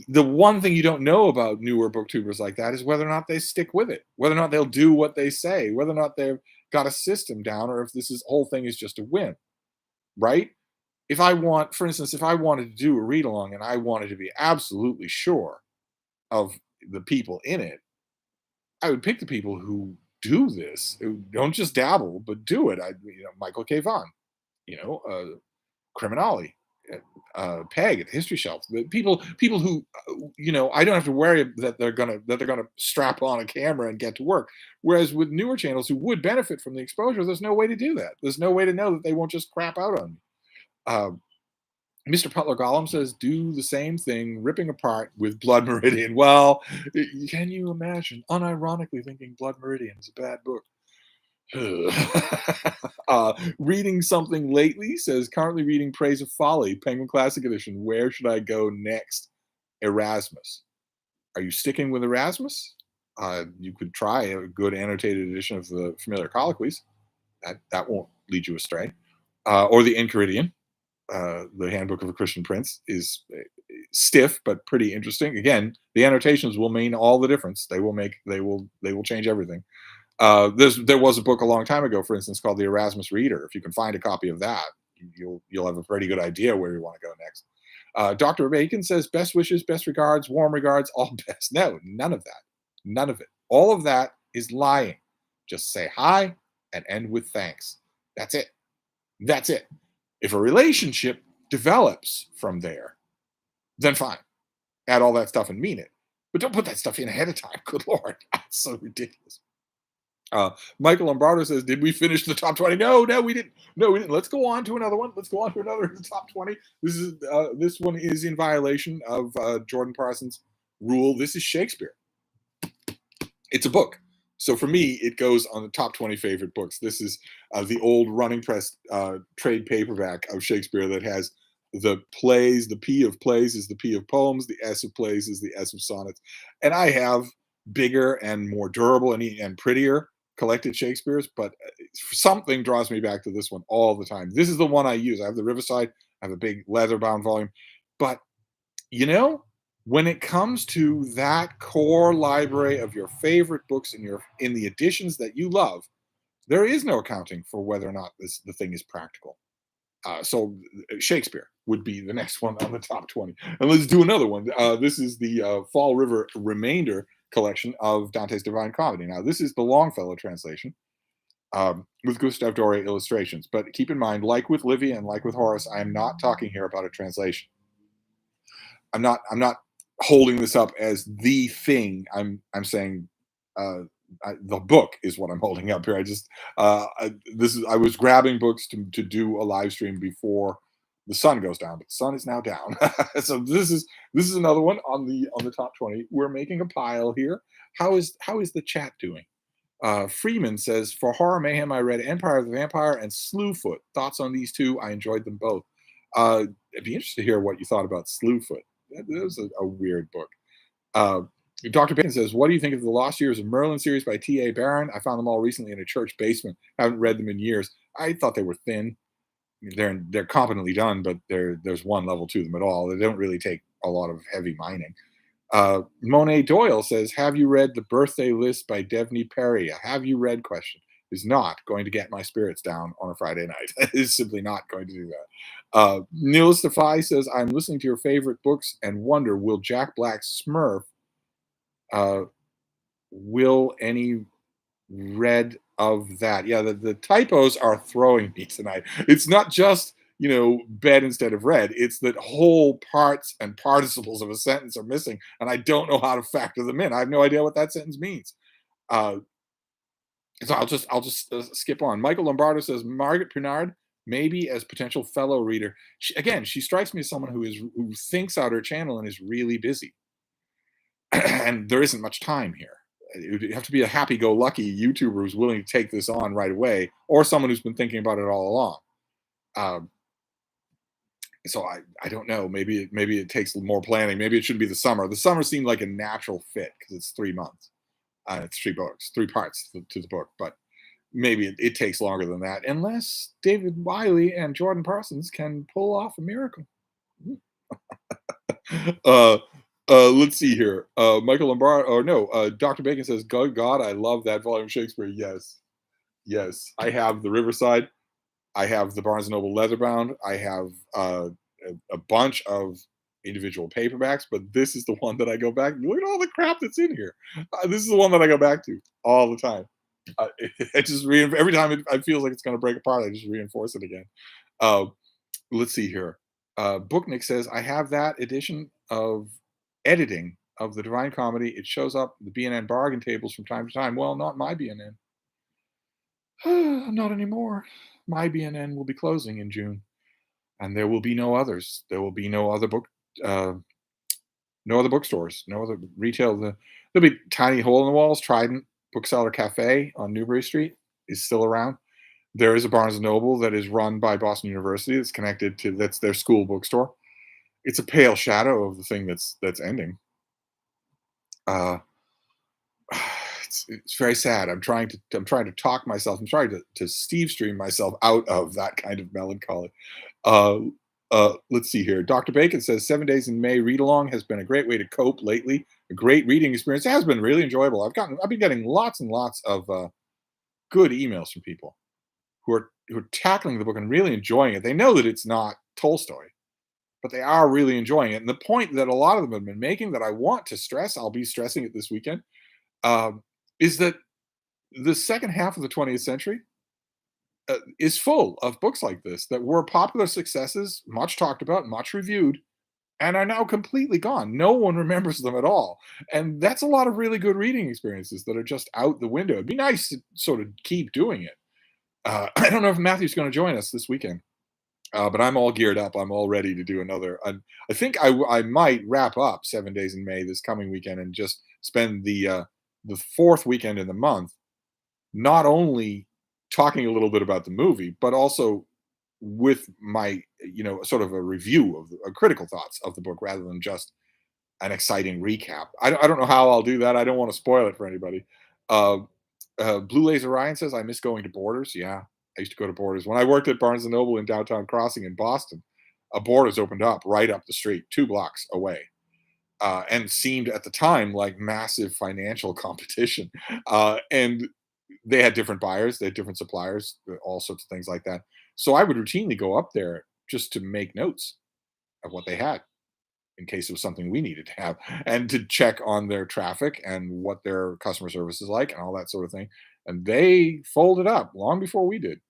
the one thing you don't know about newer booktubers like that is whether or not they stick with it, whether or not they'll do what they say, whether or not they've got a system down, or if whole thing is just a whim, right? For instance, if I wanted to do a read along and I wanted to be absolutely sure of the people in it, I would pick the people who do this, who don't just dabble, but do it. Michael K. Vaughan, Criminali, Peg at the History Shelf. The people who, I don't have to worry that they're gonna strap on a camera and get to work. Whereas with newer channels who would benefit from the exposure, there's no way to do that. There's no way to know that they won't just crap out on me. Uh, Mr. Putler Gollum says, do the same thing, ripping apart with Blood Meridian. Well, can you imagine unironically thinking Blood Meridian is a bad book? Reading something lately says, currently reading Praise of Folly, Penguin Classic Edition. Where should I go next? Erasmus. Are you sticking with Erasmus? You could try a good annotated edition of the Familiar Colloquies. That won't lead you astray. Or the Enchiridion. The Handbook of a Christian Prince is stiff but pretty interesting. Again, the annotations will mean all the difference. They will change everything. There was a book a long time ago, for instance, called The Erasmus Reader. If you can find a copy of that, you'll have a pretty good idea where you want to go next. Dr. Bacon says, best wishes, best regards, warm regards, all best. No, none of that. None of it. All of that is lying. Just say hi and end with thanks. That's it. That's it. If a relationship develops from there, then fine. Add all that stuff and mean it. But don't put that stuff in ahead of time. Good Lord. That's so ridiculous. Michael Lombardo says, did we finish the top 20? No, we didn't. No, we didn't. Let's go on to another one. Let's go on to another in the top 20. This one is in violation of Jordan Parsons' rule. This is Shakespeare. It's a book. So for me, it goes on the top 20 favorite books. This is the old running press trade paperback of Shakespeare that has the plays. The P of plays is the P of poems. The S of plays is the S of sonnets. And I have bigger and more durable and prettier collected Shakespeare's, but something draws me back to this one all the time. This is the one I use. I have the Riverside. I have a big leather-bound volume. But, when it comes to that core library of your favorite books in the editions that you love, there is no accounting for whether or not the thing is practical. So Shakespeare would be the next one on the top 20. And let's do another one. This is the Fall River Remainder collection of Dante's Divine Comedy. Now, this is the Longfellow translation with Gustave Doré illustrations. But keep in mind, like with Livy and like with Horace, I am not talking here about a translation. I'm not holding this up as the thing. I'm saying the book is what I'm holding up here. I was grabbing books to do a live stream before the sun goes down, but the sun is now down. So this is another one on the top 20. We're making a pile here. How is the chat doing? Freeman says, for horror mayhem, I read Empire of the Vampire and Slewfoot. Thoughts on these two? I enjoyed them both. I'd be interested to hear what you thought about Slewfoot. That was a weird book. Dr. Bacon says, what do you think of the Lost Years of Merlin series by T.A. Barron? I found them all recently in a church basement. Haven't read them in years. I thought they were thin. They're competently done, but there's one level to them at all. They don't really take a lot of heavy mining. Monet Doyle says, have you read The Birthday List by Devney Perry? A have you read question is not going to get my spirits down on a Friday night. It's simply not going to do that. Neil Stafai says, I'm listening to your favorite books and wonder, will Jack Black's Smurf, will any read of that? Yeah, the typos are throwing me tonight. It's not just, bed instead of red. It's that whole parts and participles of a sentence are missing, and I don't know how to factor them in. I have no idea what that sentence means. So I'll just skip on. Michael Lombardo says, Margaret Pinard, maybe as potential fellow reader. Again, she strikes me as someone who thinks out her channel and is really busy, and there isn't much time here. It would have to be a happy-go-lucky YouTuber who's willing to take this on right away, or someone who's been thinking about it all along. Um, so I don't know. Maybe it takes more planning. Maybe it should be the summer. The summer seemed like a natural fit because it's 3 months. It's 3 books, 3 parts to the book, but maybe it takes longer than that, unless David Wiley and Jordan Parsons can pull off a miracle. uh, let's see here. Michael Lombardo, or no, Dr. Bacon says, "Good God, I love that volume of Shakespeare." Yes, yes, I have the Riverside. I have the Barnes and Noble leatherbound. I have a bunch of individual paperbacks, but this is the one that I go back. Look at all the crap that's in here. This is the one that I go back to all the time. It just every time I feel like it's going to break apart, I just reinforce it again. Uh, let's see here. Booknick says I have that edition of editing of the Divine Comedy. It shows up the BNN bargain tables from time to time. Well, not my BNN. Not anymore. My BNN will be closing in June, and there will be no others. There will be uh, no other bookstores, no other retail. There'll be Tiny Hole in the Walls, Trident Bookseller Cafe on Newbury Street is still around. There is a Barnes and Noble that is run by Boston University. That's connected to that's their school bookstore. It's a pale shadow of the thing that's ending. Uh, it's very sad. I'm trying to talk myself. I'm trying to Steve stream myself out of that kind of melancholy. Uh, let's see here. Dr. Bacon says 7 days in May read along has been a great way to cope lately. A great reading experience. It has been really enjoyable. I've been getting lots and lots of good emails from people who are tackling the book and really enjoying it. They know that it's not Tolstoy, but they are really enjoying it. And the point that a lot of them have been making that I want to stress, I'll be stressing it this weekend, um, is that the second half of the 20th century is full of books like this that were popular successes, much talked about, much reviewed, and are now completely gone. No one remembers them at all. And that's a lot of really good reading experiences that are just out the window. It'd be nice to sort of keep doing it. I don't know if Matthew's going to join us this weekend, but I'm all geared up. I'm all ready to do another. I think I might wrap up 7 days in May this coming weekend and just spend the fourth weekend in the month not only talking a little bit about the movie, but also with my, sort of a review of critical thoughts of the book rather than just an exciting recap. I don't know how I'll do that. I don't want to spoil it for anybody. Uh, Blue Laser Ryan says, I miss going to Borders. Yeah, I used to go to Borders. When I worked at Barnes& and Noble in Downtown Crossing in Boston, a Borders opened up right up the street, 2 blocks away. And seemed at the time like massive financial competition. And they had different buyers, they had different suppliers, all sorts of things like that. So I would routinely go up there just to make notes of what they had in case it was something we needed to have and to check on their traffic and what their customer service is like and all that sort of thing. And they folded up long before we did.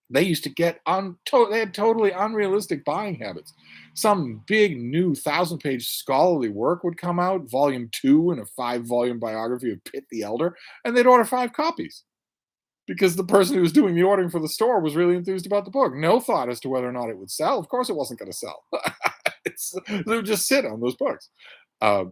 They used to get they had totally unrealistic buying habits. Some big new 1,000-page scholarly work would come out, volume 2 in a 5-volume biography of Pitt the Elder, and they'd order 5 copies because the person who was doing the ordering for the store was really enthused about the book. No thought as to whether or not it would sell. Of course, it wasn't going to sell. They would just sit on those books. Uh,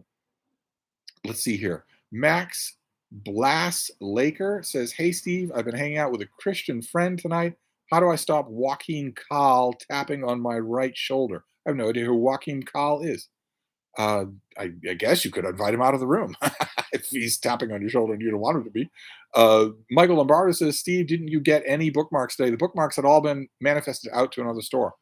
let's see here. Max Blass Laker says, "Hey Steve, I've been hanging out with a Christian friend tonight. How do I stop Joaquin Kahl tapping on my right shoulder?" I have no idea who Joaquin Kahl is. Uh, I guess you could invite him out of the room if he's tapping on your shoulder and you don't want him to be. Michael Lombardo says, "Steve, didn't you get any bookmarks today? The bookmarks had all been manifested out to another store.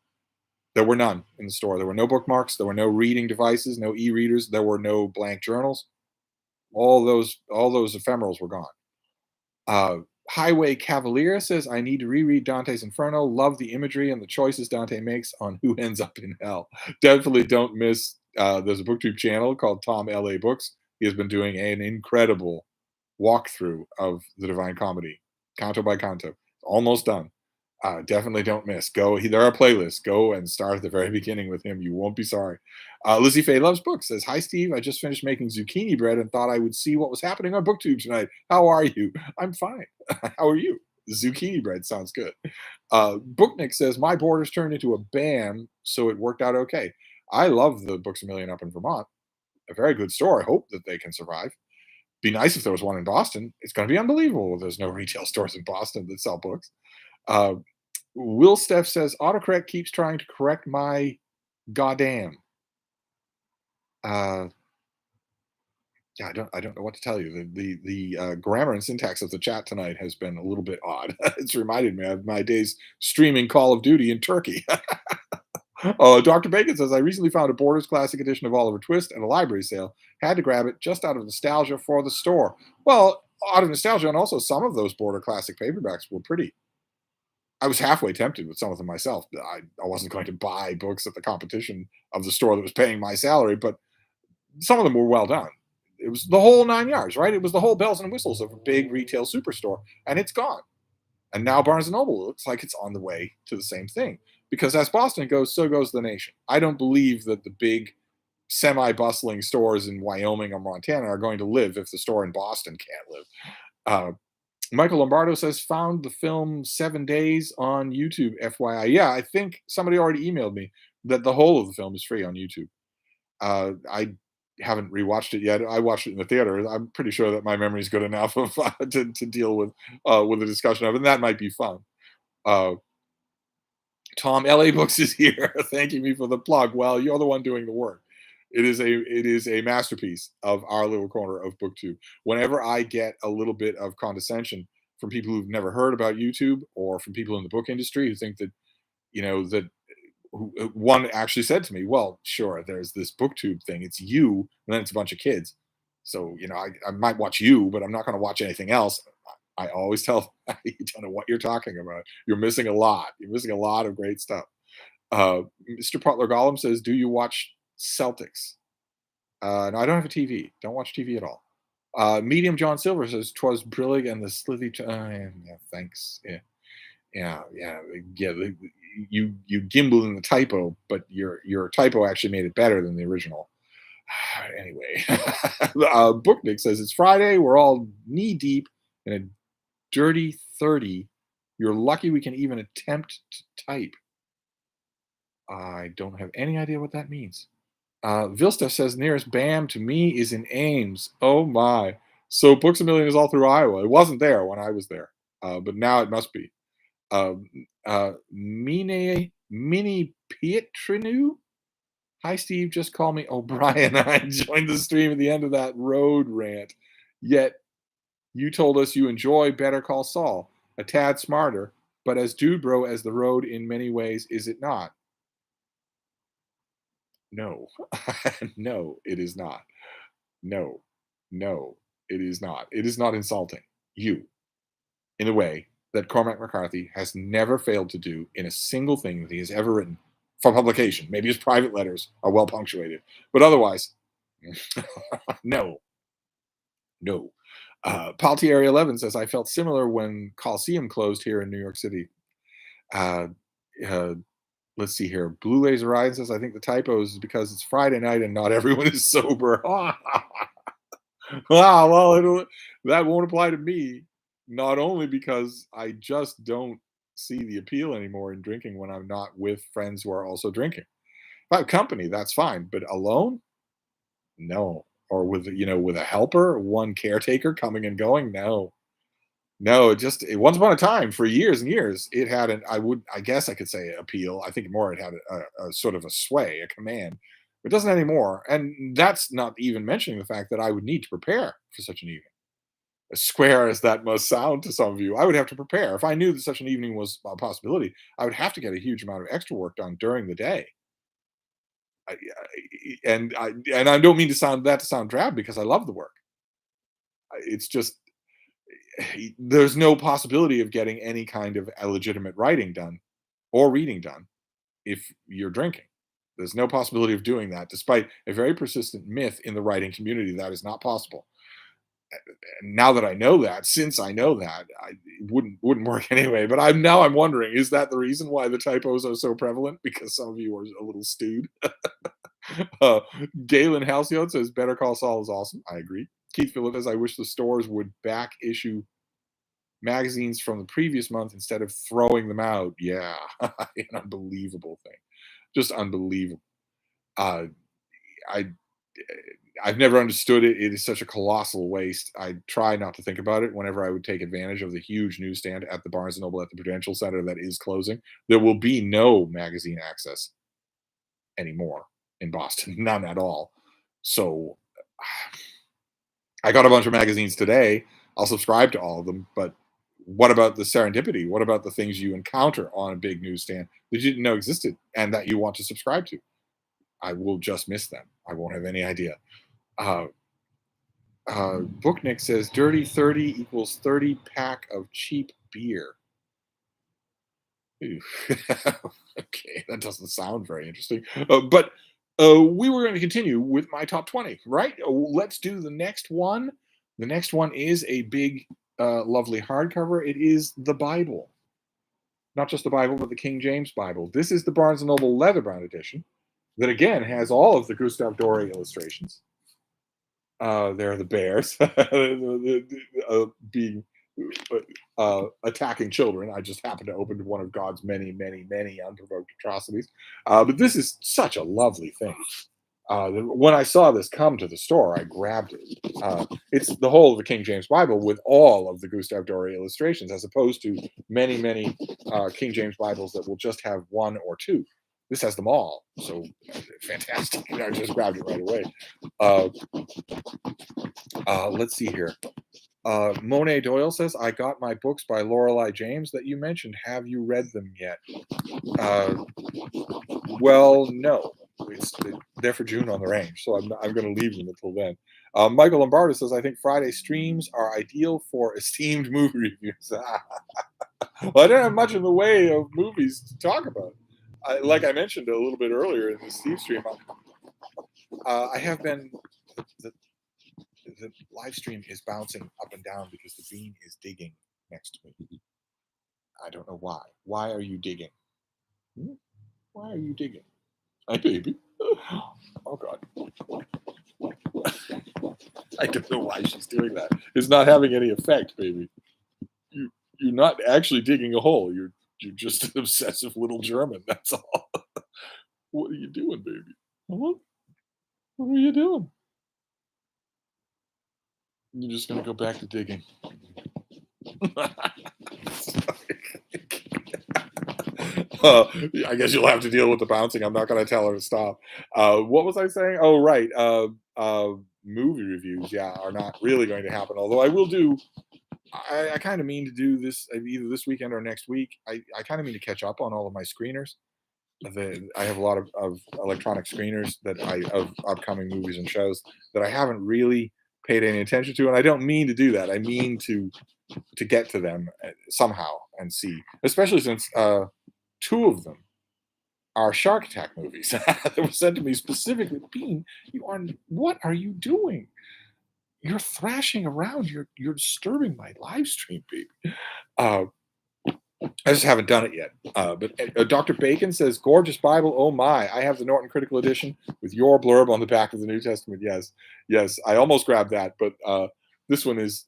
There were none in the store. There were no bookmarks. There were no reading devices, no e-readers. There were no blank journals. All those ephemerals were gone." Uh, Highway Cavalier says, "I need to reread Dante's Inferno. Love the imagery and the choices Dante makes on who ends up in hell. Definitely don't miss. There's a BookTube channel called Tom L.A. Books. He has been doing an incredible walkthrough of the Divine Comedy, canto by canto. Almost done. Definitely don't miss. There are playlists. Go and start at the very beginning with him. You won't be sorry." Lizzie Faye Loves Books says, "Hi, Steve. I just finished making zucchini bread and thought I would see what was happening on BookTube tonight. How are you?" I'm fine. How are you? Zucchini bread sounds good. Booknick says, my borders turned into a BAM, so it worked out okay. I love the Books a Million up in Vermont. A very good store. I hope that they can survive. Be nice if there was one in Boston. It's going to be unbelievable if there's no retail stores in Boston that sell books. Uh, Will Steff says, autocorrect keeps trying to correct my goddamn. Uh, yeah, I don't know what to tell you. The grammar and syntax of the chat tonight has been a little bit odd. It's reminded me of my days streaming Call of Duty in Turkey. Dr. Bacon says, I recently found a Borders Classic edition of Oliver Twist at a library sale. Had to grab it just out of nostalgia for the store. Well, out of nostalgia, and also some of those Border Classic paperbacks were pretty. I was halfway tempted with some of them myself. I wasn't going to buy books at the competition of the store that was paying my salary, but some of them were well done. It was the whole 9 yards, right? It was the whole bells and whistles of a big retail superstore, and it's gone. And now Barnes and Noble looks like it's on the way to the same thing. Because as Boston goes, so goes the nation. I don't believe that the big semi-bustling stores in Wyoming or Montana are going to live if the store in Boston can't live. Uh, Michael Lombardo says, found the film 7 Days on YouTube, FYI. Yeah, I think somebody already emailed me that the whole of the film is free on YouTube. I haven't rewatched it yet. I watched it in the theater. I'm pretty sure that my memory is good enough of, to deal with the discussion of it, and that might be fun. Uh, Tom LA Books is here, thanking me for the plug. Well, you're the one doing the work. It is a masterpiece of our little corner of booktube. Whenever I get a little bit of condescension from people who've never heard about YouTube, or from people in the book industry who think that that one actually said to me, well, sure, there's this booktube thing. It's you, and then it's a bunch of kids. So, I might watch you, but I'm not going to watch anything else. I always tell them, you don't know what you're talking about. You're missing a lot. You're missing a lot of great stuff. Mr. Potler Gollum says, do you watch Celtics? No, I don't have a TV. Don't watch TV at all. Medium John Silver says, twas brillig and the slithy. Yeah, thanks. Yeah. You gimbal in the typo, but your typo actually made it better than the original. Anyway, Booknick says it's Friday. We're all knee deep in a dirty 30. You're lucky we can even attempt to type. I don't have any idea what that means. Vilsta says nearest BAM to me is in Ames. Oh my. So Books a Million is all through Iowa. It wasn't there when I was there, but now it must be. Mini Pietrinu. Hi, Steve. Just call me O'Brien. I joined the stream at the end of that road rant. Yet you told us you enjoy Better Call Saul, a tad smarter, but as dude bro as the road in many ways, is it not? No. No, it is not. No. No, it is not. It is not insulting you in a way that Cormac McCarthy has never failed to do in a single thing that he has ever written for publication. Maybe his private letters are well punctuated, but otherwise, no. No. Paltieri 11 says, I felt similar when Coliseum closed here in New York City. Uh, uh, let's see here. Blue Laser Ryan says, I think the typo is because it's Friday night and not everyone is sober. Wow, well, that won't apply to me. Not only because I just don't see the appeal anymore in drinking when I'm not with friends who are also drinking. If I have company, that's fine, but alone, no. Or with a helper, one caretaker coming and going, no. No, once upon a time, for years and years, it had I guess I could say appeal. I think more it had a sort of a sway, a command. It doesn't anymore. And that's not even mentioning the fact that I would need to prepare for such an evening. As square as that must sound to some of you, I would have to prepare. If I knew that such an evening was a possibility, I would have to get a huge amount of extra work done during the day. I don't mean to sound drab, because I love the work. It's just there's no possibility of getting any kind of legitimate writing done or reading done if you're drinking. There's no possibility of doing that, despite a very persistent myth in the writing community that is not possible. And now that I know that, since I know that, it wouldn't work anyway. But I'm wondering, is that the reason why the typos are so prevalent? Because some of you are a little stewed. uh, Galen Halcyon says Better Call Saul is awesome. I agree. Keith Phillips says I wish the stores would back issue magazines from the previous month instead of throwing them out. Yeah, an unbelievable thing, just unbelievable. Uh, I I've never understood it. It is such a colossal waste. I try not to think about it whenever I would take advantage of the huge newsstand at the Barnes and Noble at the Prudential Center that is closing. There will be no magazine access anymore in Boston, none at all. So I got a bunch of magazines today. I'll subscribe to all of them, but what about the serendipity? What about the things you encounter on a big newsstand that you didn't know existed and that you want to subscribe to? I will just miss them. I won't have any idea. Uh, Booknick says dirty 30 equals 30 pack of cheap beer. Ooh. Okay, that doesn't sound very interesting. But we were going to continue with my top 20, right? Let's do the next one. The next one is a big, lovely hardcover. It is the Bible. Not just the Bible, but the King James Bible. This is the Barnes & Noble Leatherbound edition that, again, has all of the Gustave Doré illustrations. There are the bears being attacking children. I just happened to open one of God's many, many, many unprovoked atrocities. But this is such a lovely thing. When I saw this come to the store, I grabbed it. It's the whole of the King James Bible with all of the Gustave Doré illustrations, as opposed to many, many King James Bibles that will just have one or two. This has them all, so fantastic. I just grabbed it right away. Let's see here. Monet Doyle says, I got my books by Lorelei James that you mentioned. Have you read them yet? Well, no. They're for June on the range, so I'm going to leave them until then. Michael Lombardo says, I think Friday streams are ideal for esteemed movie reviews. Well, I don't have much in the way of movies to talk about. Like I mentioned a little bit earlier in the Steve stream, I have been the live stream is bouncing up and down because the bean is digging next to me. I don't know why. Why are you digging? Why are you digging? Hi, baby. Oh, God. I don't know why she's doing that. It's not having any effect, baby. You're not actually digging a hole. You're just an obsessive little German. That's all. What are you doing, baby? Huh? What are you doing? You're just going to go back to digging. I guess you'll have to deal with the bouncing. I'm not going to tell her to stop. What was I saying? Oh, right. Movie reviews, yeah, are not really going to happen. Although I will do. I kind of mean to do this either this weekend or next week. I kind of mean to catch up on all of my screeners. I have a lot of electronic screeners of upcoming movies and shows that I haven't really paid any attention to, and I don't mean to do that. I mean to get to them somehow and see, especially since two of them are Shark Attack movies that were sent to me specifically. Bean, what are you doing? You're thrashing around. You're disturbing my live stream, baby. I just haven't done it yet. But Dr. Bacon says, gorgeous Bible. Oh my. I have the Norton Critical Edition with your blurb on the back of the New Testament. Yes. Yes. I almost grabbed that, but this one is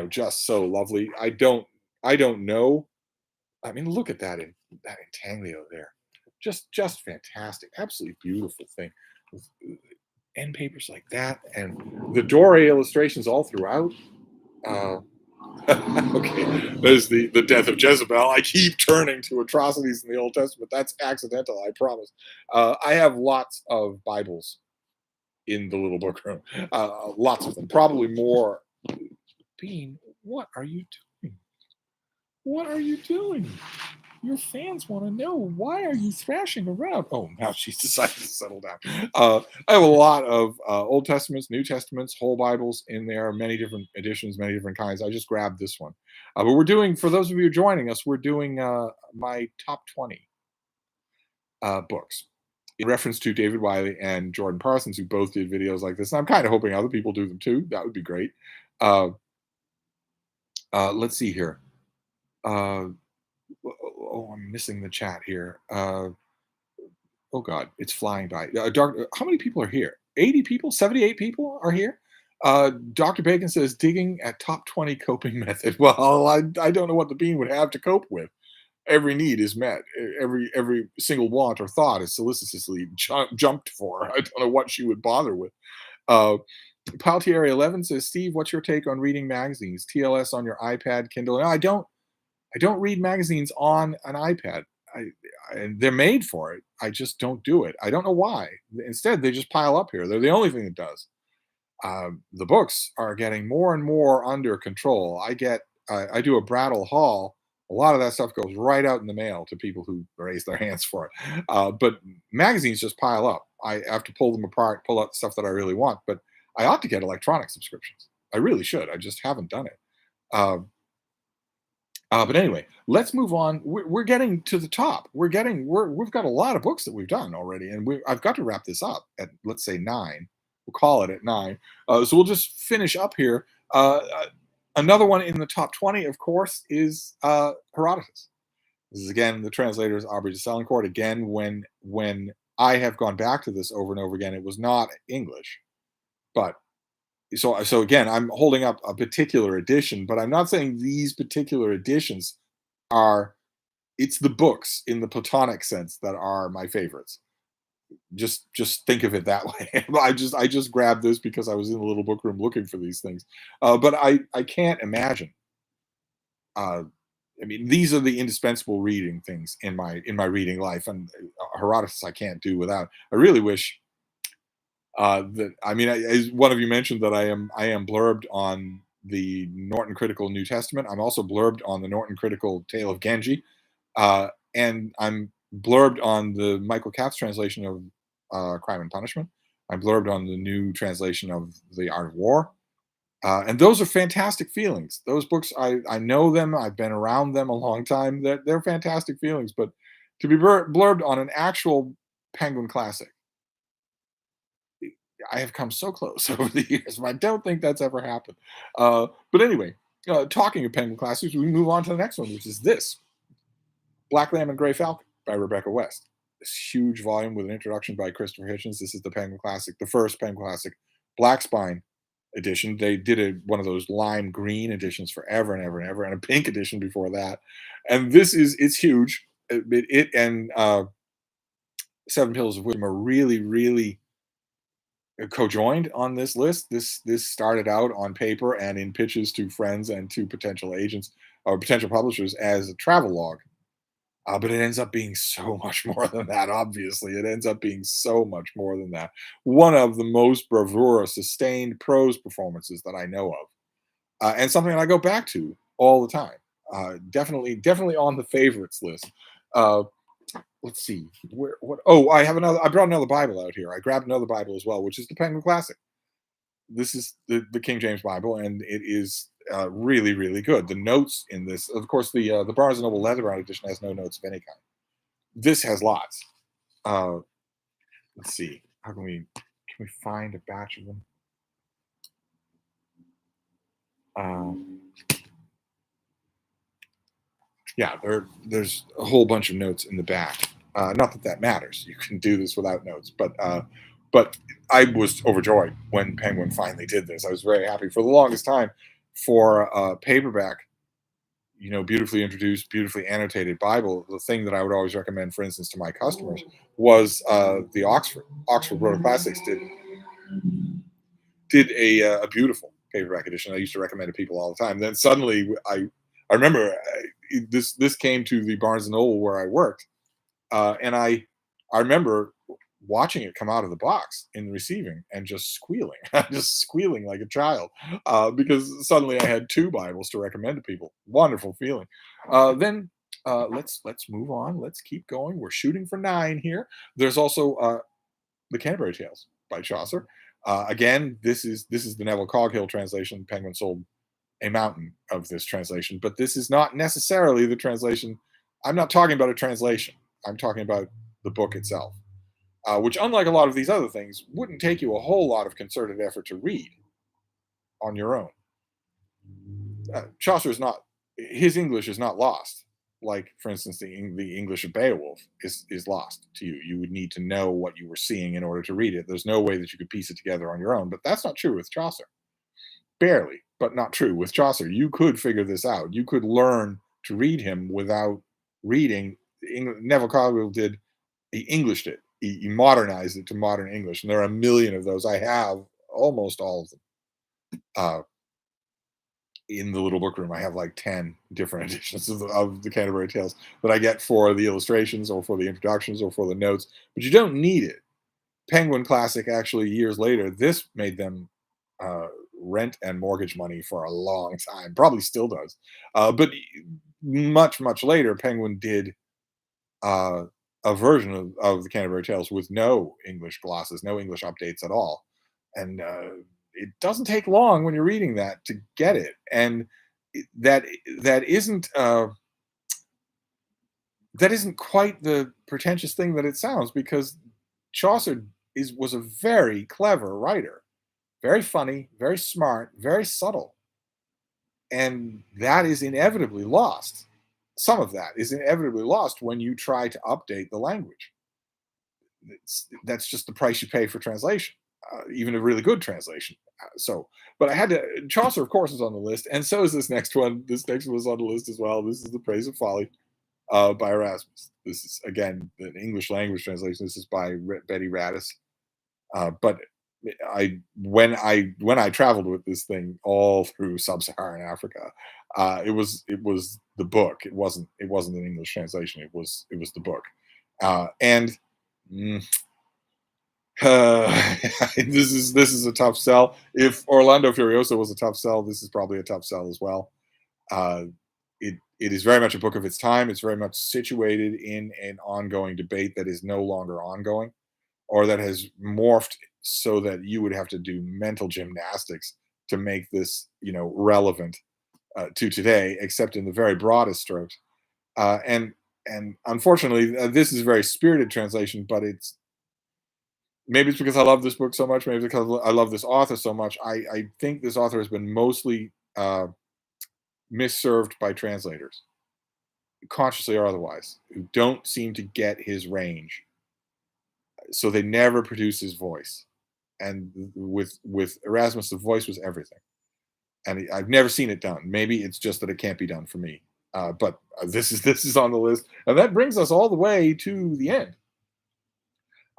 just so lovely. I don't know. I mean, look at that intaglio there. Just fantastic. Absolutely beautiful thing. With end papers like that and the Doré illustrations all throughout. Okay, there's the death of Jezebel. I keep turning to atrocities in the Old Testament. That's accidental, I promise. I have lots of Bibles in the little book room. Lots of them, probably more. Bean, what are you doing? What are you doing? Your fans want to know, why are you thrashing around? Oh, now she's decided to settle down. I have a lot of Old Testaments, New Testaments, whole Bibles in there, many different editions, many different kinds. I just grabbed this one. But we're doing, for those of you joining us, we're doing my top 20 books in reference to David Wiley and Jordan Parsons, who both did videos like this. And I'm kind of hoping other people do them too. That would be great. Let's see here. Oh, I'm missing the chat here. Oh God, it's flying by. How many people are here? 80 people? 78 people are here? Dr. Bacon says digging at top 20 coping method. Well, I don't know what the bean would have to cope with. Every need is met. Every single want or thought is solicitously jumped for. I don't know what she would bother with. Uh, Paltieri 11 says, Steve, what's your take on reading magazines? TLS on your iPad, Kindle? No, I don't read magazines on an iPad. I, and they're made for it. I just don't do it. I don't know why. Instead, they just pile up here. They're the only thing that does. The books are getting more and more under control. I do a Brattle Hall. A lot of that stuff goes right out in the mail to people who raise their hands for it. But magazines just pile up. I have to pull them apart, pull out stuff that I really want. But I ought to get electronic subscriptions. I really should. I just haven't done it. Uh, but anyway, let's move on. We're getting to the top. We've got a lot of books that we've done already, and I've got to wrap this up at, let's say, 9. We'll call it at 9. So we'll just finish up here. Another one in the top 20, of course, is Herodotus. This is again the translator is Aubrey de Selincourt. Again, when I have gone back to this over and over again, it was not English, but so again, I'm holding up a particular edition, but I'm not saying these particular editions are. It's the books in the Platonic sense that are my favorites. Just think of it that way. I just grabbed this because I was in the little book room looking for these things. But I can't imagine. Uh, I mean, these are the indispensable reading things in my reading life, and Herodotus I can't do without. I really wish that I mean, as one of you mentioned that I am blurbed on the Norton Critical New Testament. I'm also blurbed on the Norton Critical Tale of Genji, and I'm blurbed on the Michael Katz translation of Crime and Punishment. I'm blurbed on the new translation of The Art of War, and those are fantastic feelings. Those books, I know them. I've been around them a long time. They're fantastic feelings. But to be blurbed on an actual Penguin classic, I have come so close over the years, but I don't think that's ever happened. But anyway, talking of Penguin classics, we move on to the next one, which is this Black Lamb and Gray Falcon by Rebecca West. This huge volume with an introduction by Christopher Hitchens. This is the Penguin Classic, the first Penguin Classic Black Spine edition. They did one of those lime green editions forever and ever and ever, and a pink edition before that. And it's huge. It and Seven Pillars of Wisdom are really, really co-joined on this list. This started out on paper and in pitches to friends and to potential agents or potential publishers as a travel log. But it ends up being so much more than that. Obviously, it ends up being so much more than that. One of the most bravura, sustained prose performances that I know of, and something that I go back to all the time. Definitely on the favorites list. Uh, let's see, where what? Oh, I have another. I brought another Bible out here. I grabbed another Bible as well, which is the Penguin Classic. This is the King James Bible, and it is really, really good. The notes in this, of course, the Barnes and Noble Leatherbound edition has no notes of any kind. This has lots. Uh, let's see, how can we find a batch of them? Yeah, there's a whole bunch of notes in the back. Not that that matters. You can do this without notes, but I was overjoyed when Penguin finally did this. I was very happy for the longest time for a paperback, beautifully introduced, beautifully annotated Bible. The thing that I would always recommend, for instance, to my customers was the Oxford Roto Classics did a beautiful paperback edition. I used to recommend to people all the time. Then suddenly, I remember this came to the Barnes and Noble where I worked, and I remember watching it come out of the box in the receiving and just squealing, just squealing like a child, because suddenly I had two Bibles to recommend to people. Wonderful feeling. Then let's move on. Let's keep going. We're shooting for 9 here. There's also the Canterbury Tales by Chaucer. Again, this is the Neville Coghill translation. Penguin sold a mountain of this translation, but this is not necessarily the translation. I'm not talking about a translation. I'm talking about the book itself, which, unlike a lot of these other things, wouldn't take you a whole lot of concerted effort to read on your own. Chaucer is not, his English is not lost. Like, for instance, the English of Beowulf is lost to you. You would need to know what you were seeing in order to read it. There's no way that you could piece it together on your own, but that's not true with Chaucer. Barely, but not true. With Chaucer, you could figure this out. You could learn to read him without reading. Neville Caldwell did. He Englished it. He modernized it to modern English, and there are a million of those. I have almost all of them. Uh, in the little book room, I have like 10 different editions of the Canterbury Tales that I get for the illustrations or for the introductions or for the notes, but you don't need it. Penguin Classic, actually, years later, this made them uh, rent and mortgage money for a long time. Probably still does. But much, much later, Penguin did uh, a version of the Canterbury Tales with no English glosses, no English updates at all. And it doesn't take long when you're reading that to get it. And that that isn't that isn't quite the pretentious thing that it sounds, because Chaucer was a very clever writer, very funny, very smart, very subtle, and that is inevitably lost. Some of that is inevitably lost when you try to update the language. That's just the price you pay for translation, even a really good translation. But I had to. Chaucer, of course, is on the list, and so is this next one. This next one was on the list as well. This is The Praise of Folly by Erasmus. This is again an English language translation. This is by Betty Radis. But when I traveled with this thing all through sub-Saharan Africa, it was the book. It wasn't an English translation. It was the book. And mm, this is a tough sell. If Orlando Furioso was a tough sell, this is probably a tough sell as well. Uh, it is very much a book of its time. It's very much situated in an ongoing debate that is no longer ongoing, or that has morphed so that you would have to do mental gymnastics to make this, relevant to today, except in the very broadest strokes. And unfortunately, this is a very spirited translation, but maybe it's because I love this book so much. Maybe because I love this author so much. I think this author has been mostly misserved by translators, consciously or otherwise, who don't seem to get his range. So they never produce his voice. And with Erasmus, the voice was everything. And I've never seen it done. Maybe it's just that it can't be done for me. But this is on the list, and that brings us all the way to the end.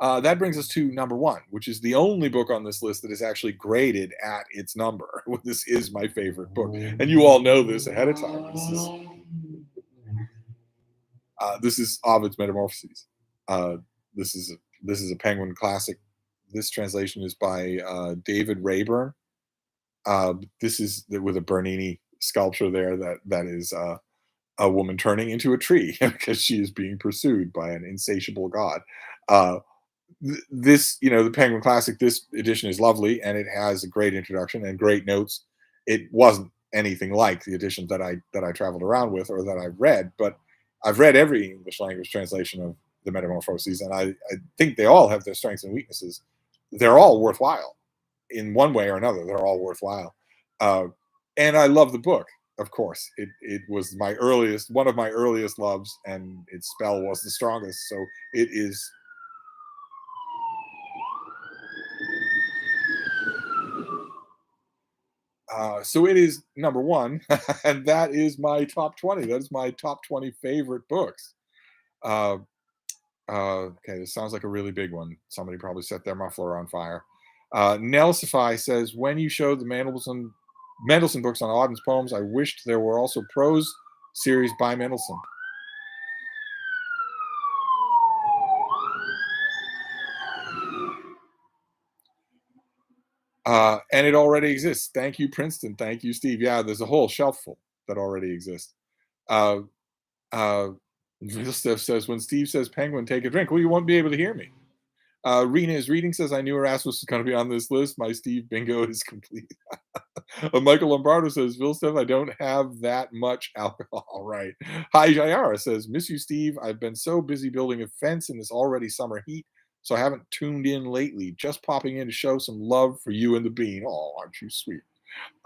That brings us to number one, which is the only book on this list that is actually graded at its number. This is my favorite book, and you all know this ahead of time. This is Ovid's Metamorphoses. Uh, this is a Penguin classic. This translation is by David Rayburn. This is with a Bernini sculpture there that is a woman turning into a tree because she is being pursued by an insatiable god. Uh, the Penguin Classic, this edition is lovely, and it has a great introduction and great notes. It wasn't anything like the edition that I traveled around with or that I've read, but I've read every English language translation of the Metamorphoses, and I think they all have their strengths and weaknesses. They're all worthwhile in one way or another. They're all worthwhile, uh, and I love the book. Of course, it was one of my earliest loves, and its spell was the strongest. So it is. So it is number one, and that is my top 20. That is my top 20 favorite books. Uh, okay, this sounds like a really big one. Somebody probably set their muffler on fire. Nelsify says, when you showed the Mendelssohn books on Auden's poems, I wished there were also prose series by Mendelssohn. And it already exists. Thank you, Princeton. Thank you, Steve. Yeah, there's a whole shelf full that already exists. Uh, Real Stuff says, when Steve says penguin, take a drink. Well, you won't be able to hear me. Rena is reading says, I knew Erasmus was going to be on this list. My Steve bingo is complete. Michael Lombardo says, Vilsteph, I don't have that much alcohol. Right. Hi, Jayara says, miss you, Steve. I've been so busy building a fence in this already summer heat, so I haven't tuned in lately. Just popping in to show some love for you and the bean. Oh, aren't you sweet?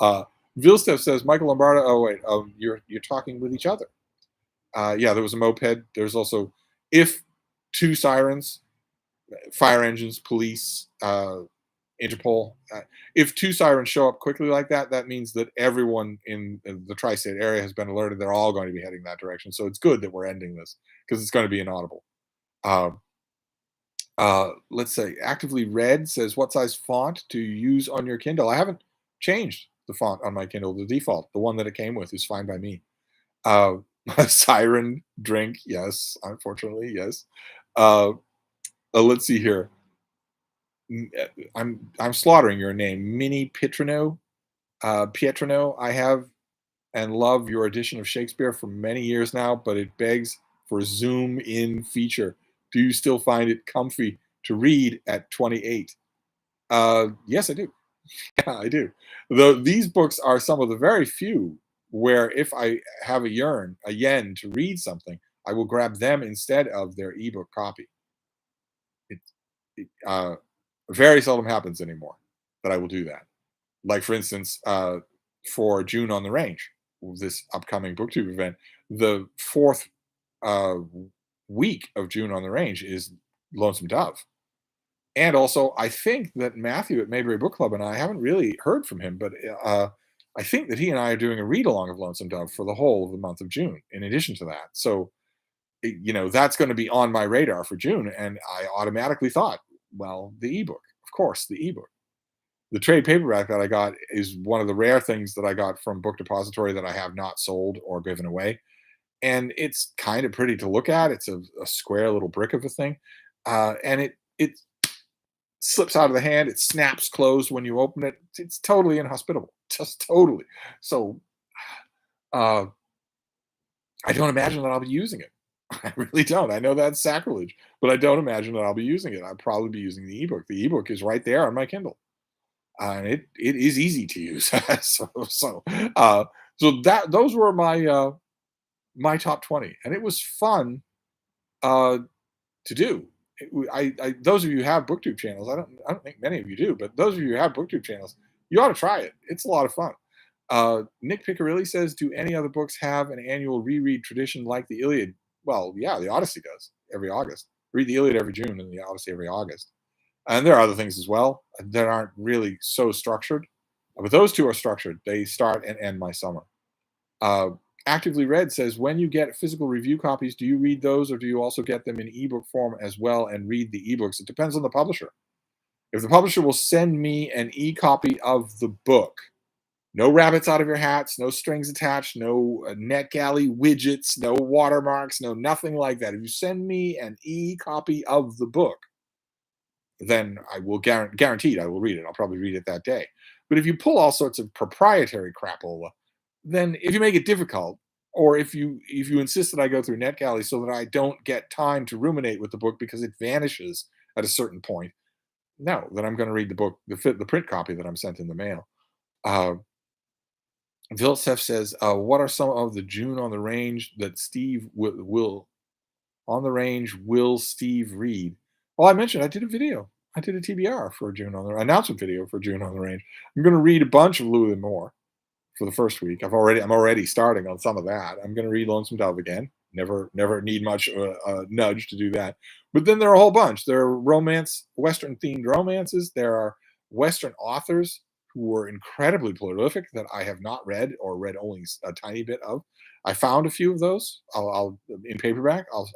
Vilsteph says, Michael Lombardo. Oh, wait. You're talking with each other. Yeah, there was a moped. There's also if two sirens, fire engines, police, Interpol. If two sirens show up quickly like that, that means that everyone in the tri-state area has been alerted. They're all going to be heading that direction. So it's good that we're ending this because it's going to be inaudible. Um, let's say actively read says, what size font to use on your Kindle? I haven't changed the font on my Kindle. The default, the one that it came with, is fine by me. Uh, siren drink, yes. Unfortunately, yes. Uh, let's see here. I'm slaughtering your name, Mini Pietrino. Pietrino, I have and love your edition of Shakespeare for many years now, but it begs for a zoom in feature. Do you still find it comfy to read at 28? Yes, I do. Yeah, I do. Though these books are some of the very few where if I have a yen to read something, I will grab them instead of their ebook copy. It, it very seldom happens anymore that I will do that. Like for instance, for June on the Range, this upcoming booktube event, the fourth uh, week of June on the Range is Lonesome Dove. And also, I think that Matthew at Mayberry Book Club and I haven't really heard from him, but I think that he and I are doing a read along of Lonesome Dove for the whole of the month of June. In addition to that, so that's going to be on my radar for June, and I automatically thought, well, the ebook, of course, the ebook. The trade paperback that I got is one of the rare things that I got from Book Depository that I have not sold or given away. And it's kind of pretty to look at. It's a square little brick of a thing. And it slips out of the hand. It snaps closed when you open it. It's totally inhospitable. Just totally. So uh, I don't imagine that I'll be using it. I really don't. I know that's sacrilege, but I don't imagine that I'll be using it. I'll probably be using the ebook. The ebook is right there on my Kindle. And it is easy to use. Uh, so that those were my top 20, and it was fun to do. Those of you who have booktube channels, I don't think many of you do, but those of you who have booktube channels, you ought to try it. It's a lot of fun. Nick Piccarilli says, do any other books have an annual reread tradition like the Iliad? Well, yeah, the Odyssey does every August. Read the Iliad every June and the Odyssey every August. And there are other things as well that aren't really so structured, but those two are structured. They start and end my summer. Uh, Actively Read says, when you get physical review copies, do you read those or do you also get them in ebook form as well and read the ebooks? It depends on the publisher. If the publisher will send me an e-copy of the book, no rabbits out of your hats, no strings attached, no NetGalley widgets, no watermarks, no nothing like that. If you send me an e-copy of the book, then I will guaranteed I will read it. I'll probably read it that day. But if you pull all sorts of proprietary crapola, then if you make it difficult, or if you insist that I go through NetGalley so that I don't get time to ruminate with the book because it vanishes at a certain point, no, then I'm going to read the book, the print copy that I'm sent in the mail. Vilsef says, what are some of the June on the Range that Steve will on the Range will Steve read? Well, I mentioned I did a video. I did a TBR for June on the announcement video for June on the Range. I'm going to read a bunch of Louis Moore for the first week. I'm already starting on some of that. I'm going to read Lonesome Dove again. Never need much nudge to do that. But then there are a whole bunch. There are Western themed romances. There are Western authors who were incredibly prolific that I have not read or read only a tiny bit of. I found a few of those. I'll in paperback. I'll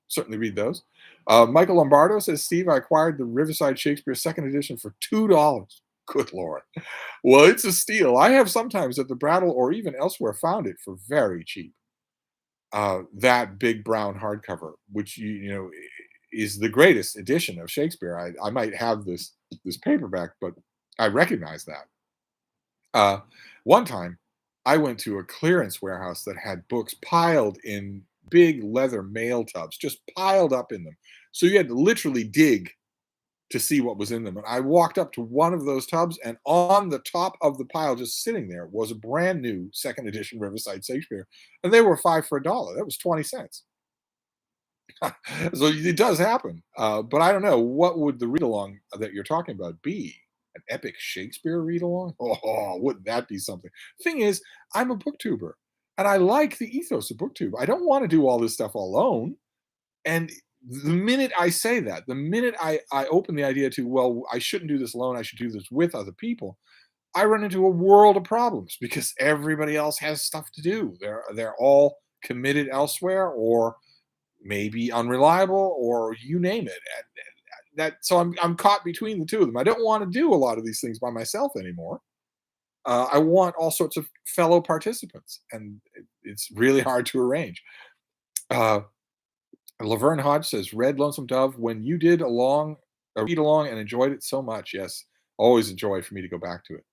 certainly read those. Michael Lombardo says, Steve, I acquired the Riverside Shakespeare second edition for $2. Good Lord. Well, it's a steal. I have sometimes at the Brattle or even elsewhere found it for very cheap. That big brown hardcover, which you know is the greatest edition of Shakespeare. I might have this paperback, but I recognize that. One time, I went to a clearance warehouse that had books piled in big leather mail tubs, just piled up in them. So you had to literally dig to see what was in them. And I walked up to one of those tubs, and on the top of the pile, just sitting there, was a brand new second edition Riverside Shakespeare. And they were $5 for $1. That was 20 cents. So it does happen. But I don't know. What would the read along that you're talking about be? An epic Shakespeare read along? Oh, wouldn't that be something? Thing is, I'm a booktuber and I like the ethos of booktube. I don't want to do all this stuff alone. And The minute I say that, the minute I open the idea to, well, I shouldn't do this alone, I should do this with other people, I run into a world of problems because everybody else has stuff to do. They're all committed elsewhere, or maybe unreliable, or you name it. And that so I'm caught between the two of them. I don't want to do a lot of these things by myself anymore. I want all sorts of fellow participants, and it's really hard to arrange. Uh, Laverne Hodge says, "Read Lonesome Dove when you did read along and enjoyed it so much." Yes, always a joy for me to go back to it.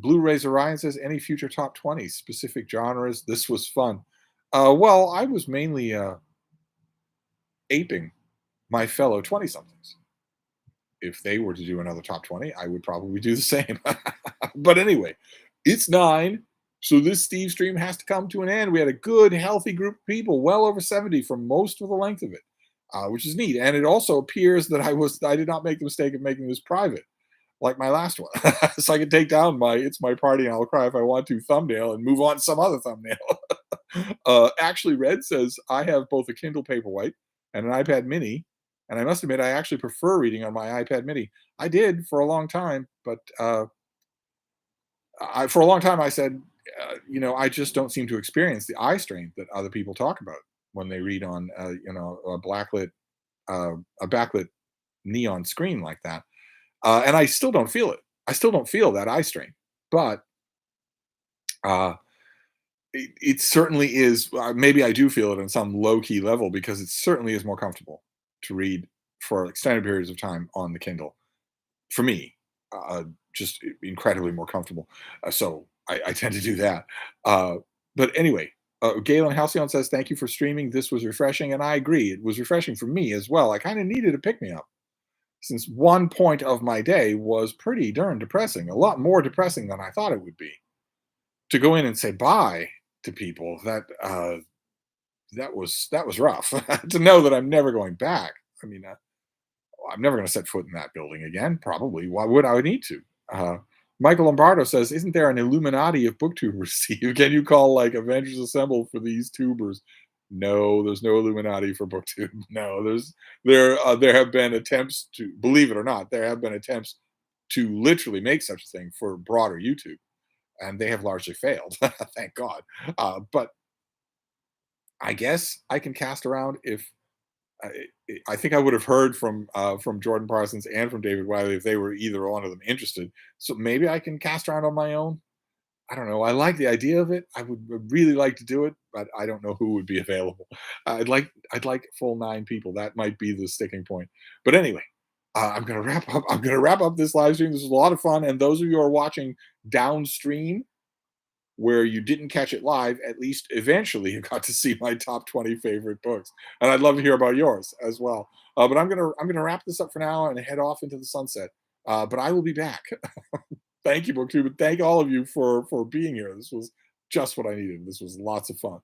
Blue Razor Ryan says, "Any future top 20s, specific genres? This was fun." Well, I was mainly aping my fellow 20 somethings. If they were to do another top 20, I would probably do the same. But anyway, it's 9. So this Steve stream has to come to an end. We had a good, healthy group of people, well over 70 for most of the length of it, which is neat. And it also appears that I did not make the mistake of making this private like my last one. So I can take down my "It's My Party and I'll Cry If I Want to" thumbnail and move on to some other thumbnail. Actually, Red says, "I have both a Kindle Paperwhite and an iPad Mini, and I must admit I actually prefer reading on my iPad Mini." I did for a long time, but for a long time I said, I just don't seem to experience the eye strain that other people talk about when they read on, a backlit neon screen like that. And I still don't feel it. I still don't feel that eye strain, but uh, it certainly is. Maybe I do feel it on some low key level because it certainly is more comfortable to read for extended periods of time on the Kindle. For me, just incredibly more comfortable. So I tend to do that. Uh, but anyway, Galen Halcyon says, "Thank you for streaming. This was refreshing." And I agree. It was refreshing for me as well. I kind of needed a pick me up since one point of my day was pretty darn depressing, a lot more depressing than I thought it would be. To go in and say bye to people, that was rough. To know that I'm never going back. I mean, I'm never going to set foot in that building again. Probably. Why would I need to? Uh, Michael Lombardo says, "Isn't there an Illuminati of booktubers, Steve? Can you call like Avengers Assemble for these tubers?" No, there's no Illuminati for booktube. No, there have been attempts to, believe it or not, there have been attempts to literally make such a thing for broader YouTube, and they have largely failed. Thank God. But I guess I can cast around if I, I think I would have heard from Jordan Parsons and from David Wiley if they were either one of them interested. So maybe I can cast around on my own. I don't know. I like the idea of it. I would really like to do it, but I don't know who would be available. I'd like full 9 people. That might be the sticking point. But anyway, I'm gonna wrap up. I'm gonna wrap up this live stream. This was a lot of fun, and those of you who are watching downstream, where you didn't catch it live, at least eventually you got to see my top 20 favorite books. And I'd love to hear about yours as well. But I'm gonna wrap this up for now and head off into the sunset. But I will be back. Thank you, BookTube, and thank all of you for being here. This was just what I needed. This was lots of fun.